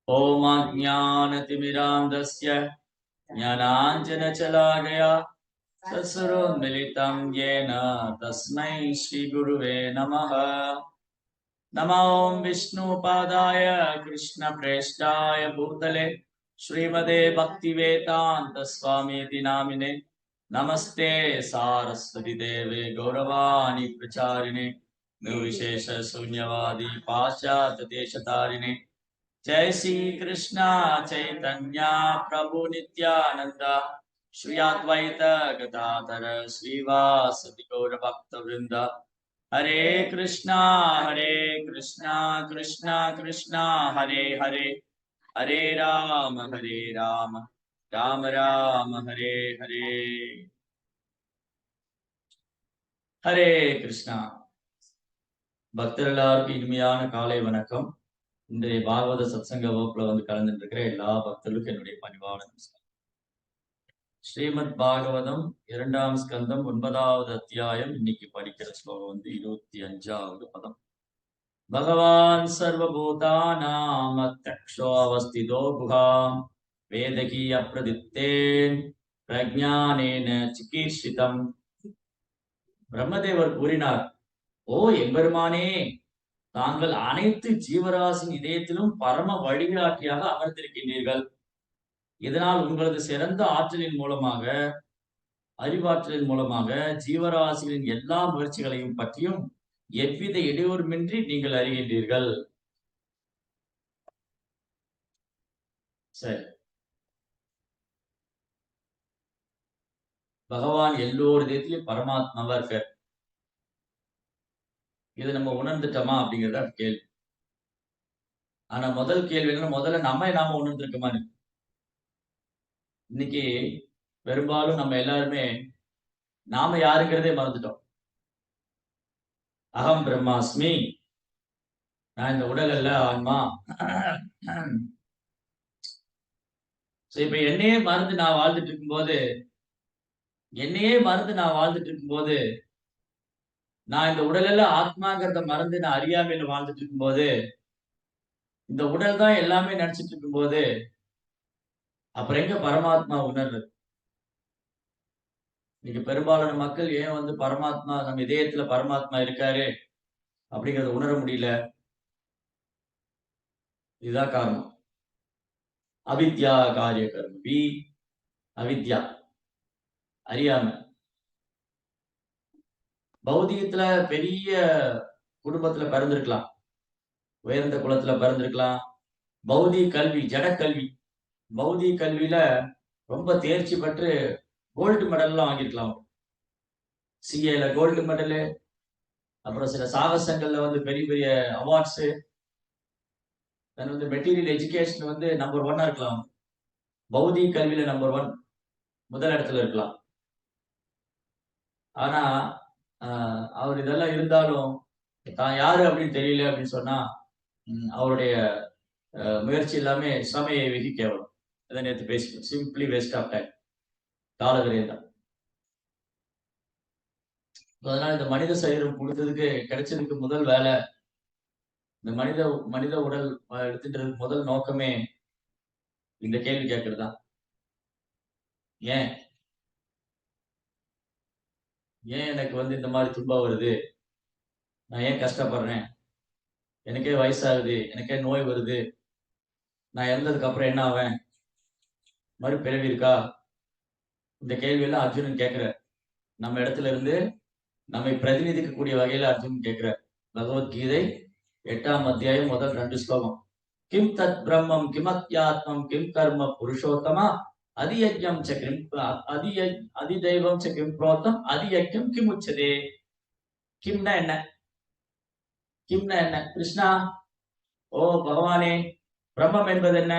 ओम अज्ञानतिमिरान्धस्य ज्ञानाञ्जनशलाकया चक्षुरुन्मीलितं येन तस्मै श्रीगुरुवे नमः। नमो विष्णुपादाय कृष्णप्रेष्ठाय भूतले श्रीमते भक्तिवेदान्त स्वामीति नामिने नमस्ते सारस्वती देवे गौरवाणी प्रचारिणे निर्विशेष शून्यवादी पाश्चात्य देशतारिणे जय श्री कृष्णा चैतन्य प्रभु नित्यानंद श्री अद्वैत गदाधर श्रीवासदि गौर भक्त वृंद हरे कृष्णा कृष्णा कृष्णा हरे हरे हरे राम राम राम हरे हरे हरे कृष्णा பக்தர்களுக்கு இனிமையான காலை வணக்கம். இன்றைய பாகவத சத்சங்க வகுப்புல கலந்துட்டு இருக்கிற எல்லா பக்தர்களுக்கும் என்னுடைய பணிவான நமஸ்காரம். ஸ்ரீமத் பாகவதம் 2ஆம் ஸ்கந்தம் 9வது அத்தியாயம். இன்னைக்கு படிக்கிற ஸ்லோகம் 25வது பதம். பகவான் சர்வபூதானாம் அத்யக்ஷோ அவஸ்திதோ குஹாம் வேதகி அப்ரதித்தேன் பிரஜானேன சிகீர்ஷிதம். பிரம்மதேவர் கூறினார், ஓ எம்பெருமானே, தாங்கள் அனைத்து ஜீவராசின் இதயத்திலும் பரம வழிகாட்டியாக அமர்ந்திருக்கின்றீர்கள். இதனால் உங்களது சிறந்த ஆற்றலின் மூலமாக, அறிவாற்றலின் மூலமாக ஜீவராசிகளின் எல்லா முயற்சிகளையும் பற்றியும் எவ்வித இடையூறுமின்றி நீங்கள் அறிகின்றீர்கள். சரி, பகவான் எல்லோரு இதயத்திலும் பரமாத்மாவா இருக்கார். இதை நம்ம உணர்ந்துட்டோமா அப்படிங்கிறத கேள்வி. ஆனா முதல் கேள்வி என்ன, முதல்ல நாம உணர்ந்திருக்கோமான்னு. இன்னைக்கு பெரும்பாலும் நம்ம எல்லாருமே நாம யாருங்கிறதே மறந்துட்டோம். அகம் பிரம்மாஸ்மி, நான் இந்த உடல் அல்ல ஆன்மா. இப்ப என்னையே மறந்து நான் வாழ்ந்துட்டு இருக்கும்போது நான் இந்த உடல்ல ஆத்மாங்கிறத மறந்து நான் அறியாமையில வாழ்ந்துட்டு இருக்கும்போது, இந்த உடல் தான் எல்லாமே நினைச்சிட்டு இருக்கும்போது, அப்புறம் எங்க பரமாத்மா உணர்வு? இன்னைக்கு பெரும்பாலான மக்கள் ஏன் பரமாத்மா, நம்ம இதயத்துல பரமாத்மா இருக்காரு அப்படிங்கறத உணர முடியல? இதுதான் காரணம். அவித்யா காரிய கர்மி, அவித்யா அறியாம. பௌதிகத்துல பெரிய குடும்பத்துல பிறந்திருக்கலாம், உயர்ந்த குலத்துல பிறந்திருக்கலாம். பௌதிக கல்வி, ஜடக்கல்வி, பௌதிக கல்வியில ரொம்ப தேர்ச்சி பெற்று கோல்டு மெடல் எல்லாம் வாங்கிருக்கலாம். சிஏல கோல்டு மெடலு, அப்புறம் சில சாகசங்கள்ல பெரிய பெரிய அவார்ட்ஸ், மெட்டீரியல் எஜுகேஷன் நம்பர் 1 இருக்கலாம். பௌதிக கல்வியில நம்பர் 1 முதல் இடத்துல இருக்கலாம். ஆனா அவர் இதெல்லாம் இருந்தாலும் தான் யாரு அப்படின்னு தெரியல அப்படின்னு சொன்னா அவருடைய முயற்சி எல்லாமே சமய வெகி கேவலம். அதை நேற்று பேசிட்டோம். சிம்பிளி வேஸ்ட் ஆஃப் டைம், காலவிரயம். அதனால இந்த மனித சரீரம் கொடுத்ததுக்கு கிடைச்சதுக்கு முதல் வேலை, இந்த மனித உடல் எடுத்துட்டு முதல் நோக்கமே இந்த கேள்வி கேட்கறது தான். ஏன் எனக்கு இந்த மாதிரி துன்பம் வருது? நான் ஏன் கஷ்டப்படுறேன்? எனக்கே வயசாகுது, எனக்கே நோய் வருது, நான் இறந்ததுக்கு அப்புறம் என்ன ஆவேன்? மறுபிறவி இருக்கா? இந்த கேள்வி எல்லாம் அர்ஜுனன் கேட்கிற. நம்ம இடத்துல இருந்து நம்மை பிரதிநிதிக்கக்கூடிய வகையில அர்ஜுனன் கேட்கிற. பகவத்கீதை 8ஆம் அத்தியாயம் முதல் 2 ஸ்லோகம். கிம் தத் பிரம்மம் கிமத்யாத்மம் கிம் கர்ம புருஷோத்தமா அதியஜ்ஞம் ச கிம் அதிதெய்வம் ச கிம் புரோத்தம் அதியஜ்ஞம் கிம் உச்சதே. கிம்னா என்ன? கிம்னா என்ன? கிருஷ்ணா, ஓ பகவானே, பிரம்மம் என்பது என்ன?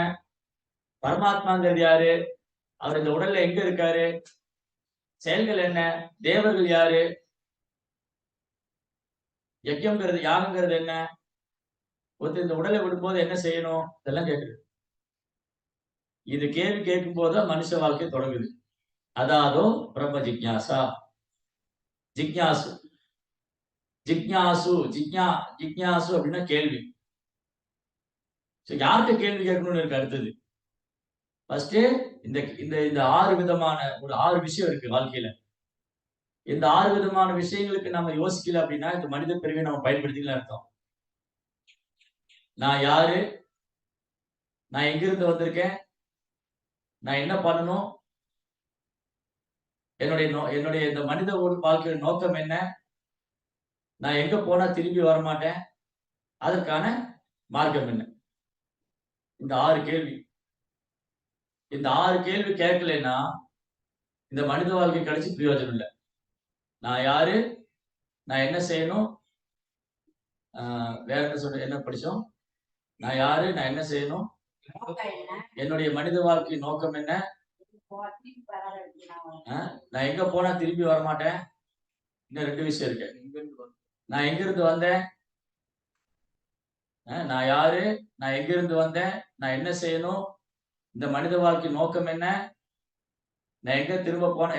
பரமாத்மாங்கிறது யாரு? அவர் இந்த உடல்ல எங்க இருக்காரு? செயல்கள் என்ன? தேவர்கள் யாரு? யஜ்யம்ங்கிறது, யாகங்கிறது என்ன? இந்த உடலை விடும்போது என்ன செய்யணும்? இதெல்லாம் கேட்குது. இது கேள்வி கேட்கும் போதுதான் மனுஷ வாழ்க்கை தொடங்குது. அதாதோ பிரம்ம ஜிக்ஞாசா. ஜிக்ஞாசு ஜிக்ஞாசு ஜிக்ஞாசு அப்படின்னா கேள்வி. யார்கிட்ட கேள்வி கேட்கணும்னு இருக்கு அடுத்தது. ஃபர்ஸ்ட் இந்த இந்த இந்த 6 விதமான ஒரு 6 விஷயம் இருக்கு வாழ்க்கையில. இந்த 6 விதமான விஷயங்களுக்கு நம்ம யோசிக்கல அப்படின்னா, இந்த மனித பிறவியை நம்ம பயன்படுத்திக்கல அர்த்தம். நான் யாரு? நான் எங்கிருந்து வந்திருக்கேன்? நான் என்ன பண்ணணும்? என்னுடைய இந்த மனித வாழ்க்கையோட நோக்கம் என்ன? நான் எங்க போனா திரும்பி வரமாட்டேன்? அதற்கான மார்க்கம் என்ன? இந்த 6 கேள்வி. இந்த 6 கேள்வி கேட்கலைன்னா, இந்த மனித வாழ்க்கை கிடைச்சு பிரயோஜனம் இல்ல. நான் யாரு? நான் என்ன செய்யணும்? வேற என்ன படிச்சோம்? நான் யாரு? நான் என்ன செய்யணும்? என்னுடைய மனித வாழ்க்கை நோக்கம் என்ன? நான் எங்க போனா திரும்பி வரமாட்டேன்? இன்னும் 2 விஷயம் இருக்கு. நான் எங்கிருந்து வந்தேன்? நான் யாரு? நான் எங்கிருந்து வந்தேன்? நான் என்ன செய்யணும்? இந்த மனித வாழ்க்கை நோக்கம் என்ன? நான்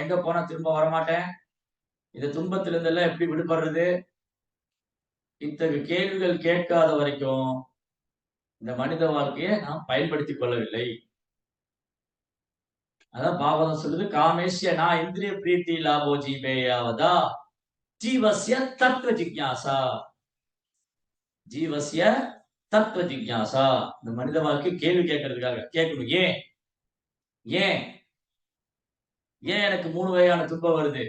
எங்க போனா திரும்ப வரமாட்டேன்? இந்த துன்பத்திலிருந்தெல்லாம் எப்படி விடுபடுறது? இத்தகைய கேள்விகள் கேட்காத வரைக்கும் இந்த மனித வாழ்க்கையை நாம் பயன்படுத்திக் கொள்ளவில்லை. அதான் பாகவதம் சொல்லுது, காமேஷ்ய நான் இந்திரிய பிரீத்தி லாபோ ஜீவேயாவதா ஜீவஸ்ய தத்துவ ஜிக்ஞாசா. ஜீவஸ்ய தத்துவ ஜிக்ஞாசா. இந்த மனித வாழ்க்கை கேள்வி கேட்கறதுக்காக கேட்கணும். ஏன் ஏன் ஏன் எனக்கு 3 வகையான துன்பம் வருது?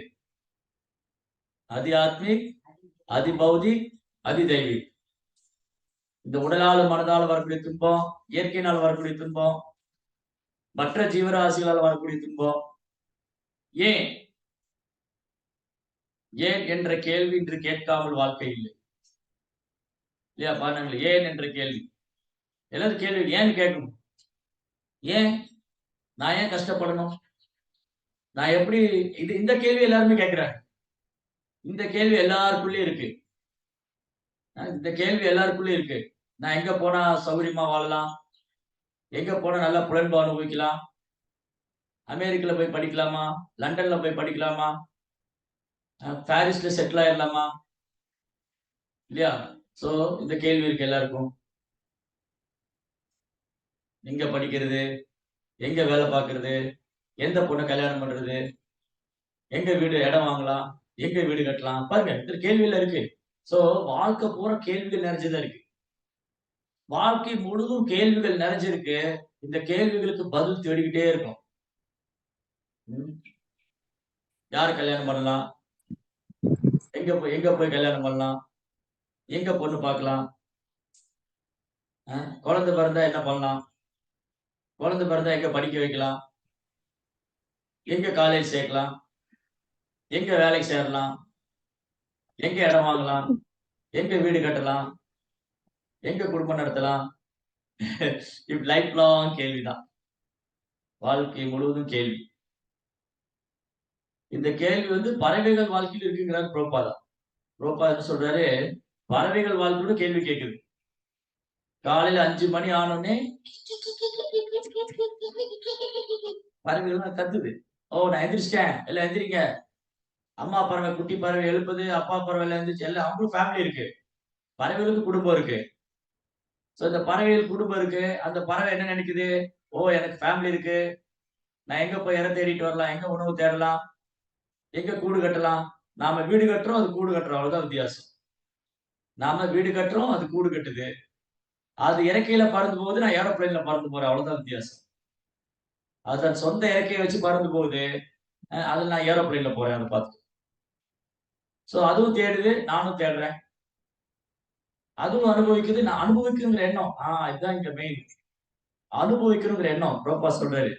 அதி ஆத்மிக், அதி பௌதிக், அதி தெய்வீக். இந்த உடலால மனதால வரக்கூடிய துன்பம், இயற்கையினால் வரக்கூடிய துன்பம், மற்ற ஜீவராசிகளால் வரக்கூடிய துன்பம். ஏன் ஏன் என்ற கேள்வி இன்று கேட்காமல் வாழ்க்கை இல்லை. இல்லையா பாருங்கள், ஏன் என்ற கேள்வி. எல்லாரும் கேள்வி ஏன்னு கேட்கணும். ஏன் நான் ஏன் கஷ்டப்படணும்? நான் எப்படி இந்த கேள்வி எல்லாருமே கேட்கிறாங்க. இந்த கேள்வி எல்லாருக்குள்ளயும் இருக்கு. இந்த கேள்வி எல்லாருக்குள்ளயும் இருக்கு. நான் எங்க போனா சௌகரியமா வாழலாம்? எங்க போனா நல்லா புலன்பு அனுபவிக்கலாம்? அமெரிக்கால போய் படிக்கலாமா? லண்டன்ல போய் படிக்கலாமா? பாரிஸ்ல செட்டில் ஆயிடலாமா? இல்லையா? சோ இந்த கேள்வி இருக்கு எல்லாருக்கும். எங்க படிக்கிறது? எங்க வேலை பார்க்கிறது? எந்த பொண்ண கல்யாணம் பண்றது? எங்க வீடு இடம் வாங்கலாம்? எங்க வீடு கட்டலாம்? பாருங்க, இந்த கேள்வியில இருக்கு. சோ வாழ்க்கை பூரா கேள்விகள் நிறைஞ்சதா இருக்கு. வாழ்க்கை முழுதும் கேள்விகள் நிறைஞ்சிருக்கு. இந்த கேள்விகளுக்கு பதில் தேடிக்கிட்டே இருக்கும். யார கல்யாணம் பண்ணலாம்? எங்க போய் கல்யாணம் பண்ணலாம்? எங்க பொண்ணு பார்க்கலாம்? குழந்தை பிறந்தா என்ன பண்ணலாம்? குழந்தை பிறந்தா எங்க படிக்க வைக்கலாம்? எங்க காலேஜ் சேர்க்கலாம்? எங்க வேலைக்கு சேரலாம்? எங்க இடம் வாங்கலாம்? எங்க வீடு கட்டலாம்? எங்க குடும்பம் நடத்தலாம்? லைஃப் லாங் கேள்விதான். வாழ்க்கை முழுவதும் கேள்வி. இந்த கேள்வி வந்து பறவைகள் வாழ்க்கையில் இருக்குங்கிறார் புரோபாதா. புரோபாதா என்ன சொல்றாரு? பறவைகள் வாழ்க்கையோட கேள்வி கேட்குது. காலையில 5 மணி ஆனோடனே பறவைகள்லாம் கத்துது. ஓ நான் எந்திரிச்சிட்டேன். எல்லாம் எந்திரிங்க. அம்மா பறவை, குட்டி பறவை எழுப்புது. அப்பா பறவை எல்லாம் எந்திரிச்சு எல்லாம் அவங்களும் ஃபேமிலி இருக்கு. பறவைகளுக்கு குடும்பம் இருக்கு. சோ இந்த பறவைகள் குடும்பம் இருக்கு. அந்த பறவை என்ன நினைக்குது? ஓ எனக்கு ஃபேமிலி இருக்கு. நான் எங்க போய் இரை தேடிட்டு வரலாம்? எங்க உணவு தேடலாம்? எங்க கூடு கட்டலாம்? நாம வீடு கட்டுறோம், அது கூடு கட்டுறோம். அவ்வளவுதான் வித்தியாசம். நாம வீடு கட்டுறோம், அது கூடு கட்டுது. அது இறக்கையில பறந்து போகுது, நான் ஏரோப்ளேன்ல பறந்து போறேன். அவ்வளவுதான் வித்தியாசம். அது தன் சொந்த இறக்கைய வச்சு பறந்து போகுது. அதுல நான் ஏரோப்ளேன்ல போறேன் அத பார்த்துட்டு. சோ அதுவும் தேடுது, நானும் தேடுறேன். அதுவும் அனுபவிக்குது, நான் அனுபவிக்கணுங்கிற எண்ணம். இதுதான் இங்க மெயின். அனுபவிக்கணுங்கிற எண்ணம். பிரபுபாத் சொல்றாரு.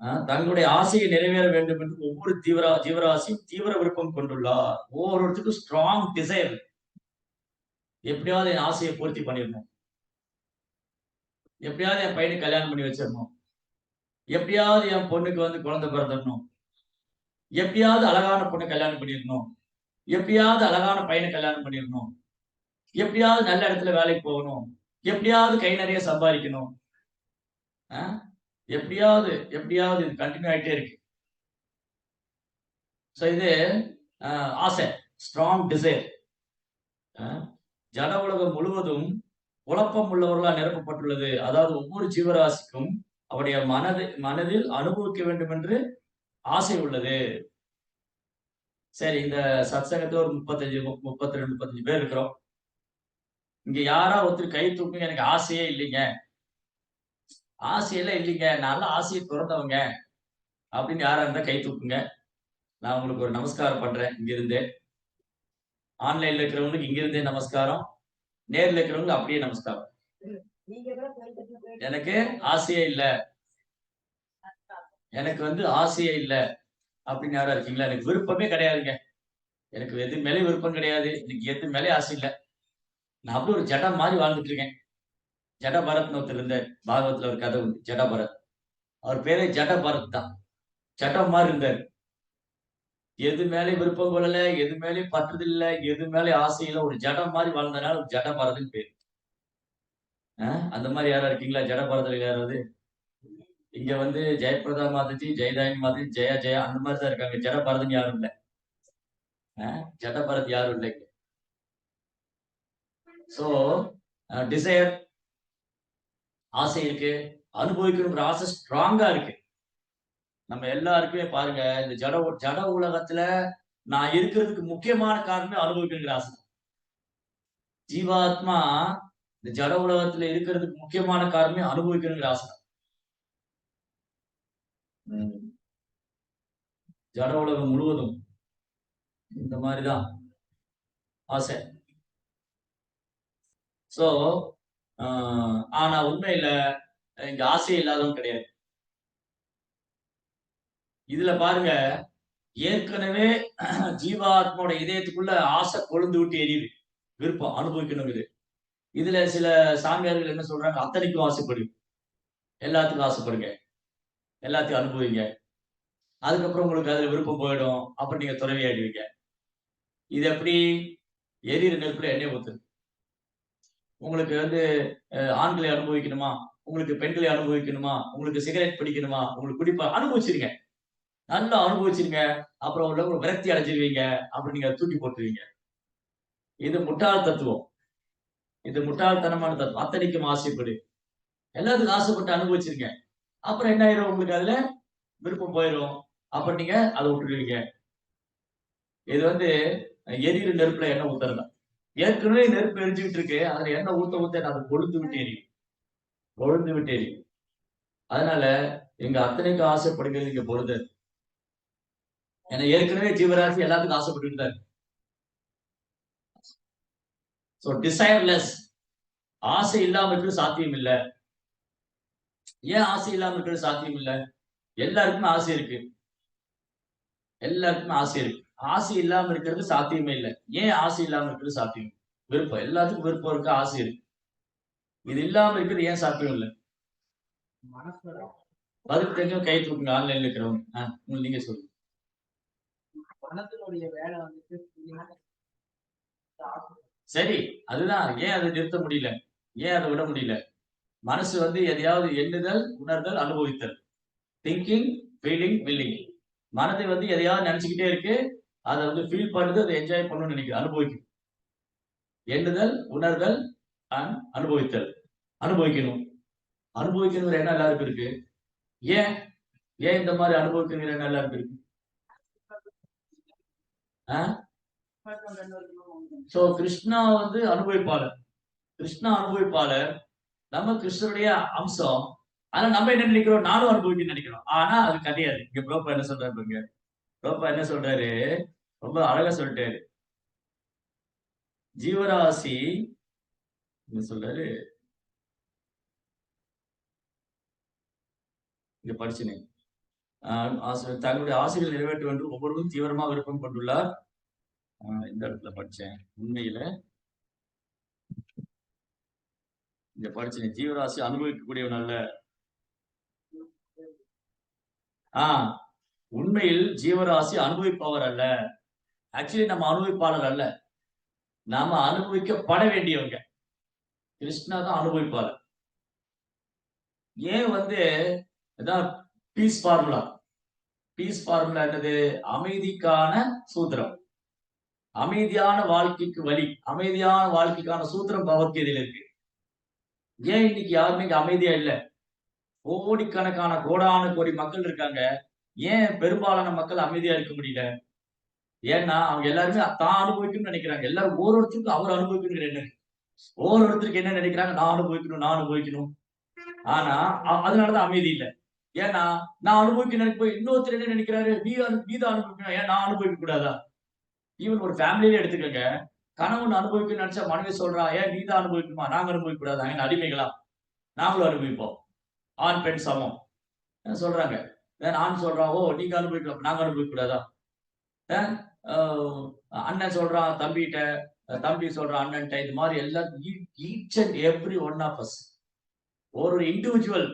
அ தங்களுடைய ஆசையை நிறைவேற வேண்டும் என்று ஒவ்வொரு ஜீவராசியும் தீவிர விருப்பம் கொண்டுள்ளார். ஒவ்வொருத்தருக்கும் ஸ்ட்ராங் டிசைர். எப்படியாவது என் ஆசையை பூர்த்தி பண்ணிடணும். எப்படியாவது என் பையனுக்கு கல்யாணம் பண்ணி வச்சிடணும். எப்படியாவது என் பொண்ணுக்கு வந்து குழந்தை பிறந்துடணும். எப்படியாவது அழகான பொண்ணு கல்யாணம் பண்ணிடணும். எப்படியாவது அழகான பையனை கல்யாணம் பண்ணிடணும். எப்படியாவது நல்ல இடத்துல வேலைக்கு போகணும். எப்படியாவது கை நிறைய சம்பாதிக்கணும். எப்படியாவது எப்படியாவது இது கண்டினியூ ஆயிட்டே இருக்கு. சோ இது ஆசை, ஸ்ட்ராங் டிசைர். ஜட உலகம் முழுவதும் குழப்பம் உள்ளவர்களா நிரப்பப்பட்டுள்ளது. அதாவது ஒவ்வொரு ஜீவராசிக்கும் அவருடைய மனதில் அனுபவிக்க வேண்டும் என்று ஆசை உள்ளது. சரி, இந்த சத்சங்கத்துல ஒரு 35, 32, 35 பேர் இருக்கிறோம். இங்க யாரா ஒருத்தர் கை தூக்குங்க, எனக்கு ஆசையே இல்லைங்க, ஆசையெல்லாம் இல்லைங்க, நான்லாம் ஆசையை துறந்தவங்க அப்படின்னு யாரா இருந்தா கை தூக்குங்க. நான் உங்களுக்கு ஒரு நமஸ்காரம் பண்றேன் இங்க இருந்தே. ஆன்லைன்ல இருக்கிறவங்களுக்கு இங்க இருந்தே நமஸ்காரம், நேர்ல இருக்கிறவங்களுக்கு அப்படியே நமஸ்காரம். எனக்கு ஆசையே இல்ல, எனக்கு வந்து ஆசையே இல்ல அப்படின்னு யாரா இருக்கீங்களா? எனக்கு விருப்பமே கிடையாதுங்க. எனக்கு எது மேலயும் விருப்பம் கிடையாது. எனக்கு எது மேலயும் ஆசை இல்ல. நான் அப்படியே ஒரு ஜடம் மாரி வாழ்ந்துட்டு இருக்கேன். ஜட பரத்ன்னு ஒருத்தர் இருந்தாரு. பாகவத்துல ஒரு கதை உண்டு. ஜட பரத். அவர் பேரே ஜட பரத் தான். ஜடம் மாரி இருந்தாரு. எது மேலயும் விருப்பம் கொள்ளல, எது மேலயும் பற்றுதல் இல்ல, எது மேலயும் ஆசை இல்ல. ஒரு ஜடம் மாரி வாழ்ந்தனால ஜட பரத்ன்னு பேரு. அந்த மாரி யாரா இருக்கீங்களா? ஜட பரத்ல யாராவது? இங்க வந்து ஜெயபிரதா மாதாஜி, ஜெயதாயினி மாதாஜி, ஜெயா ஜெயா அந்த மாரி தான் இருக்காங்க. ஜட பரத்ன்னு யாரும் இல்ல. ஜட பரத் யாரும் இல்ல இங்க. சோ டிசையர் ஆசை இருக்கு. அனுபவிக்கணுங்கிற ஆசை ஸ்ட்ராங்கா இருக்கு. நம்ம எல்லாருக்குமே பாருங்க, இந்த ஜட உலகத்துல நான் இருக்கிறதுக்கு முக்கியமான காரணமே அனுபவிக்கணுங்கிற ஆசை. ஜீவாத்மா இந்த ஜட உலகத்துல இருக்கிறதுக்கு முக்கியமான காரணமே அனுபவிக்கணுங்கிற ஆசை. ஜட உலகம் முழுவதும் இந்த மாதிரிதான் ஆசை. சோ ஆனா உண்மையில இங்க ஆசை இல்லாதவன் கிடையாது. இதுல பாருங்க, ஏற்கனவே ஜீவாத்மாவோட இதயத்துக்குள்ள ஆசை கொழுந்து விட்டு எரியுது. விருப்பம் அனுபவிக்கணுங்குது. இதுல சில சாமியார்கள் என்ன சொல்றாங்க? அத்தனைக்கும் ஆசைப்படுங்க, எல்லாத்துக்கும் ஆசைப்படுங்க, எல்லாத்தையும் அனுபவிங்க. அதுக்கப்புறம் உங்களுக்கு அதுல விருப்பம் போயிடும். அப்புறம் நீங்க துறவி ஆயிடுவீங்க. இது எப்படி? எரியிற நெருப்புல எண்ணெய் ஊத்துது. உங்களுக்கு வந்து ஆண்களை அனுபவிக்கணுமா? உங்களுக்கு பெண்களை அனுபவிக்கணுமா? உங்களுக்கு சிகரெட் பிடிக்கணுமா? உங்களுக்கு அனுபவிச்சிருங்க. நல்லா அனுபவிச்சிருங்க. அப்புறம் உள்ளவங்க விரக்தி அடைஞ்சிருவீங்க. அப்புறம் நீங்க தூக்கி போட்டுருவீங்க. இது முட்டாள் தத்துவம். இது முட்டாள்தனமான தத்துவம். அத்தனைக்கும் ஆசைப்படு. எல்லாத்துக்கும் ஆசைப்பட்டு அனுபவிச்சிருங்க. அப்புறம் என்ன ஆயிரும்? உங்களுக்கு அதுல விருப்பம் போயிரும். அப்புறம் நீங்க அத விட்டுருவீங்க. இது வந்து எரியிற நெருப்புல எண்ணெய் ஊத்துறது தான். ஏற்கனவே நெருப்பு எரிஞ்சுகிட்டு இருக்கு. அதுல எண்ணெய் ஊத்த ஊத்த அது கொழுந்து விட்டு எரியும். கொழுந்து விட்டு எரியும். அதனால இங்க அத்தனைக்கும் ஆசைப்படுகிறது இங்க பொருந்தது. ஏன்னா ஏற்கனவே ஜீவராசி எல்லாத்துக்கும் ஆசைப்பட்டுட்டு தான் இருக்கு. சோ டிசைர்லெஸ், ஆசை இல்லாம இருக்கிறது சாத்தியம் இல்ல. ஏன் ஆசை இல்லாம இருக்கிறது சாத்தியம் இல்ல? எல்லாருக்குமே ஆசை இருக்கு. எல்லாருக்குமே ஆசை இருக்கு. ஆசை இல்லாம இருக்கிறது சாத்தியமே இல்ல. ஏன் ஆசை இல்லாம இருக்கிறது சாத்தியம்? விருப்பம். எல்லாத்துக்கும் விருப்பம் இருக்கு, ஆசை இருக்கு. இது இல்லாம இருக்கிறது ஏன் சாத்தியம் இல்ல? பதில் தெரிஞ்சவங்க கை தூக்குங்க, ஆன்லைன்ல இருக்கிறவங்க. நீங்க சொல்லுங்க. மனதினுடைய வேலை வந்துட்டு சரி, அதுதான். ஏன் அதை நிறுத்த முடியல? ஏன் அதை விட முடியல? மனசு வந்து எதையாவது எண்ணுதல், உணர்தல், அனுபவித்தல். Thinking, feeling, willing. மனதை வந்து எதையாவது நினைச்சுக்கிட்டே இருக்கு. அதை வந்து ஃபீல் பண்ணுது, அதை என்ஜாய் பண்ணணும்னு நினைக்குது, அனுபவிக்கும். எண்ணுதல், உணர்தல், அனுபவித்தல். அனுபவிக்கணும். அனுபவிக்கணுங்கிற எண்ணம் எல்லாருக்கும் இருக்கு. ஏன்? ஏன் இந்த மாதிரி அனுபவிக்கணுங்கிற எண்ணம் எல்லாருக்கும் இருக்கு? சோ கிருஷ்ணா வந்து அனுபவிப்பாளர். கிருஷ்ணா அனுபவிப்பாளர். நம்ம கிருஷ்ணருடைய அம்சம். ஆனா நம்ம என்ன நினைக்கிறோம்? நானும் அனுபவிக்கணும்னு நினைக்கிறோம். ஆனா அது கிடையாது. இங்க ப்ரோப்பா என்ன சொல்றாரு பாருங்க. ப்ரோப்பா என்ன சொல்றாரு? ரொம்ப அழகா சொல்லிட்டாரு. ஜீவராசி என்ன சொல்றாரு? இங்க படிச்சினேன். தங்களுடைய ஆசைகள் நிறைவேற்ற வேண்டும் ஒவ்வொருவரும் தீவிரமா விருப்பம் கொண்டுள்ளார். இந்த இடத்துல படிச்சேன். உண்மையில இங்க படிச்சேன். ஜீவராசி அனுபவிக்கக்கூடியவன் அல்ல. உண்மையில் ஜீவராசி அனுபவிப்பவர் அல்ல. ஆக்சுவலி நம்ம அனுபவிப்பாளர் அல்ல. நாம அனுபவிக்கப்பட வேண்டியவங்க. கிருஷ்ணா தான் அனுபவிப்பாளர். ஏன் வந்து பீஸ் ஃபார்முலா. பீஸ் ஃபார்முலா என்னது? அமைதிக்கான சூத்திரம். அமைதியான வாழ்க்கைக்கு வழி, அமைதியான வாழ்க்கைக்கான சூத்திரம் பகவத்கீதையில இருக்கு. ஏன் இன்னைக்கு யாருமே இங்க அமைதியா இல்ல? கோடிக்கணக்கான கோடான கோடி மக்கள் இருக்காங்க. ஏன் பெரும்பாலான மக்கள் அமைதியா இருக்க முடியல? ஏன்னா, அவங்க எல்லாருமே தான் அனுபவிக்கணும்னு நெனைக்கிறாங்க. எல்லாரும் ஒவ்வொருத்தருக்கும் அவர் அனுபவிக்கணுங்கிற எண்ணம். ஒவ்வொருத்தருக்கு என்ன நெனைக்கிறாங்க? நான் அனுபவிக்கணும், நான் அனுபவிக்கணும். ஆனா, அதனால தான் அமைதி இல்ல. ஏன்னா, நான் அனுபவிக்க நினைப்ப இன்னொருத்தர் என்ன நெனைக்கிறாரு? நீ தான் அனுபவிக்கணும். ஏன் நான் அனுபவிக்க கூடாதா? ஈவன் ஒரு ஃபேமிலியே எடுத்துக்கங்க. கணவன் அனுபவிக்கணும்னு நெனச்சா மனைவி சொல்றா, "ஏன் நீ தான் அனுபவிக்கணுமா? நாங்க அனுபவிக்க கூடாதா? என்ன அடிமைகளா? நாங்களும் அனுபவிப்போம். ஆண், பெண் சமம்." சொல்றாங்க. ஆண் சொல்றான், "ஓ! நீங்க அனுபவிக்கலாம். நாங்க அனுபவிக்க கூடாதா?" அ அ அண்ணன் சொல்றான் தம்பிட்ட, தம்பி சொல்றான் அண்ணன்ட்ட. இது மாரி எல்லாரும் each and every one of us ஒரு இண்டிவிஜுவல்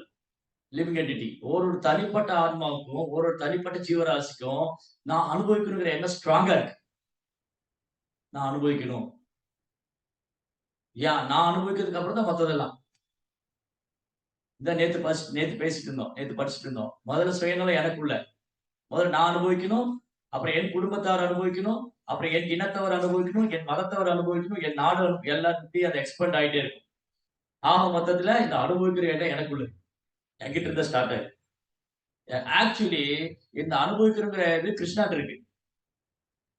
லிவிங் என்டிட்டி. ஒரு தனிப்பட்ட ஆத்மாவுக்கும், ஒரு தனிப்பட்ட ஜீவராசிக்கும் நான் அனுபவிக்கணுங்கிற எண்ணம் ஸ்ட்ராங்கா இருக்கு. நான் அனுபவிக்கணும். நான் அனுபவிக்கிறதுக்கு அப்புறம் தான் மத்ததெல்லாம். இதான் நேத்து பேசிட்டு இருந்தோம். நேத்து படிச்சுட்டு இருந்தோம். முதல்ல சுயநலம் எனக்குள்ள. முதல்ல நான் அனுபவிக்கணும். அப்புறம் என் குடும்பத்தார் அனுபவிக்கணும். அப்புறம் என் இனத்தவர் அனுபவிக்கணும். என் மதத்தவர் அனுபவிக்கணும். என் நாடு எல்லாத்தையும் அது எக்ஸ்பேண்ட் ஆயிட்டே இருக்கும். ஆக மொத்தத்துல இந்த அனுபவிக்கிற எண்ணம் எனக்குள்ள இருக்கு. என்கிட்ட இருந்து ஸ்டார்ட் ஆயிருக்கு. ஆக்சுவலி இந்த அனுபவிக்கிறங்கிற இது கிருஷ்ணாட்ட இருக்கு.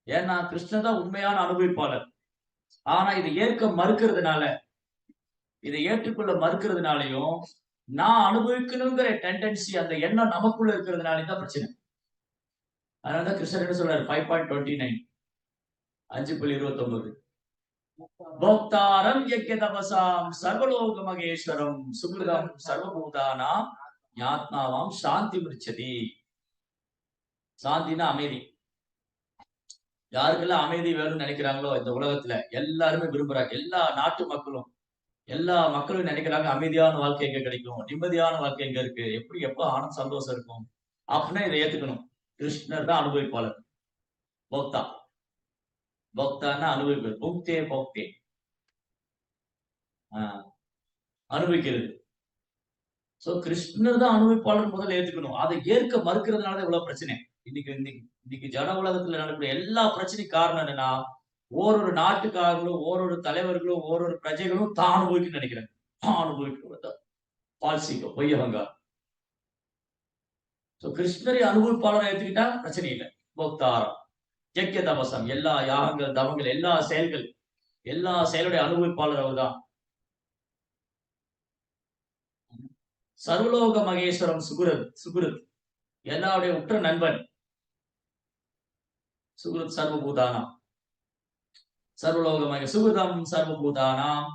ஏன்னா கிருஷ்ணன் தான் உண்மையான அனுபவிப்பாளர். ஆனா இதை ஏற்க மறுக்கிறதுனால, இதை ஏற்றுக்கொள்ள மறுக்கிறதுனாலயும், நான் அனுபவிக்கணுங்கிற டெண்டன்சி அந்த எண்ணம் நமக்குள்ள இருக்கிறதுனாலயும் தான் பிரச்சனை. அதனால தான் கிருஷ்ணர் என்ன சொல்றாரு 5.29 5.29 போக்தாரம் யக்ஞ தபசாம் சர்வலோக மகேஸ்வரம் சுகிருதம் சர்வபூதானாம் ஞாத்மாவாம் சாந்தி மிருச்சதி. சாந்தினா அமைதி. யாருக்கெல்லாம் அமைதி வேணும்னு நினைக்கிறாங்களோ இந்த உலகத்துல எல்லாருமே விரும்புறாங்க. எல்லா நாட்டு மக்களும், எல்லா மக்களும் நினைக்கிறாங்க அமைதியான வாழ்க்கை எங்க கிடைக்கும்? நிம்மதியான வாழ்க்கை எங்க இருக்கு? எப்படி எப்ப ஆனந்த சந்தோஷம் இருக்கும்? அப்படின்னா இதை ஏத்துக்கணும். கிருஷ்ணர் தான் அனுபவிப்பாளர். போக்தா. போக்தான்னா அனுபவிப்பது. புக்தே போக்தே. ஆ, அனுபவிக்கிறது. சோ கிருஷ்ணர் தான் அனுபவிப்பாளர் முதல்ல ஏத்துக்கணும். அதை ஏற்க மறுக்கிறதுனால தான் இவ்வளவு பிரச்சனை. இன்னைக்கு இன்னைக்கு இன்னைக்கு ஜட உலகத்துல நடக்கக்கூடிய எல்லா பிரச்சனைக்கும் காரணம் என்னன்னா, ஓரொரு நாட்டுக்காரங்களும், ஓரொரு தலைவர்களும், ஓரொரு பிரஜைகளும் தான் அனுபவிக்கணும்னு நினைக்கிறாங்க. தான் அனுபவிக்கணும். பால்ஸ் ஈகோ, பொய் அகங்காரம். சோ கிருஷ்ணரை அனுபவிப்பாளரா ஏத்துக்கிட்டா பிரச்சனை இல்ல. போக்தாரம், யக்ஞ தபசம் எல்லா யாகங்கள், தவங்கள், எல்லா செயலுடைய அனுபவிப்பாளர் அவர்தான். சர்வலோக மகேஸ்வரம் சுகிருத் சுகிருத் எல்லாருடைய உற்ற நண்பன். சுகிருத் சர்வபூதானாம். சர்வலோக மகே சுகிருதம் சர்வபூதானாம்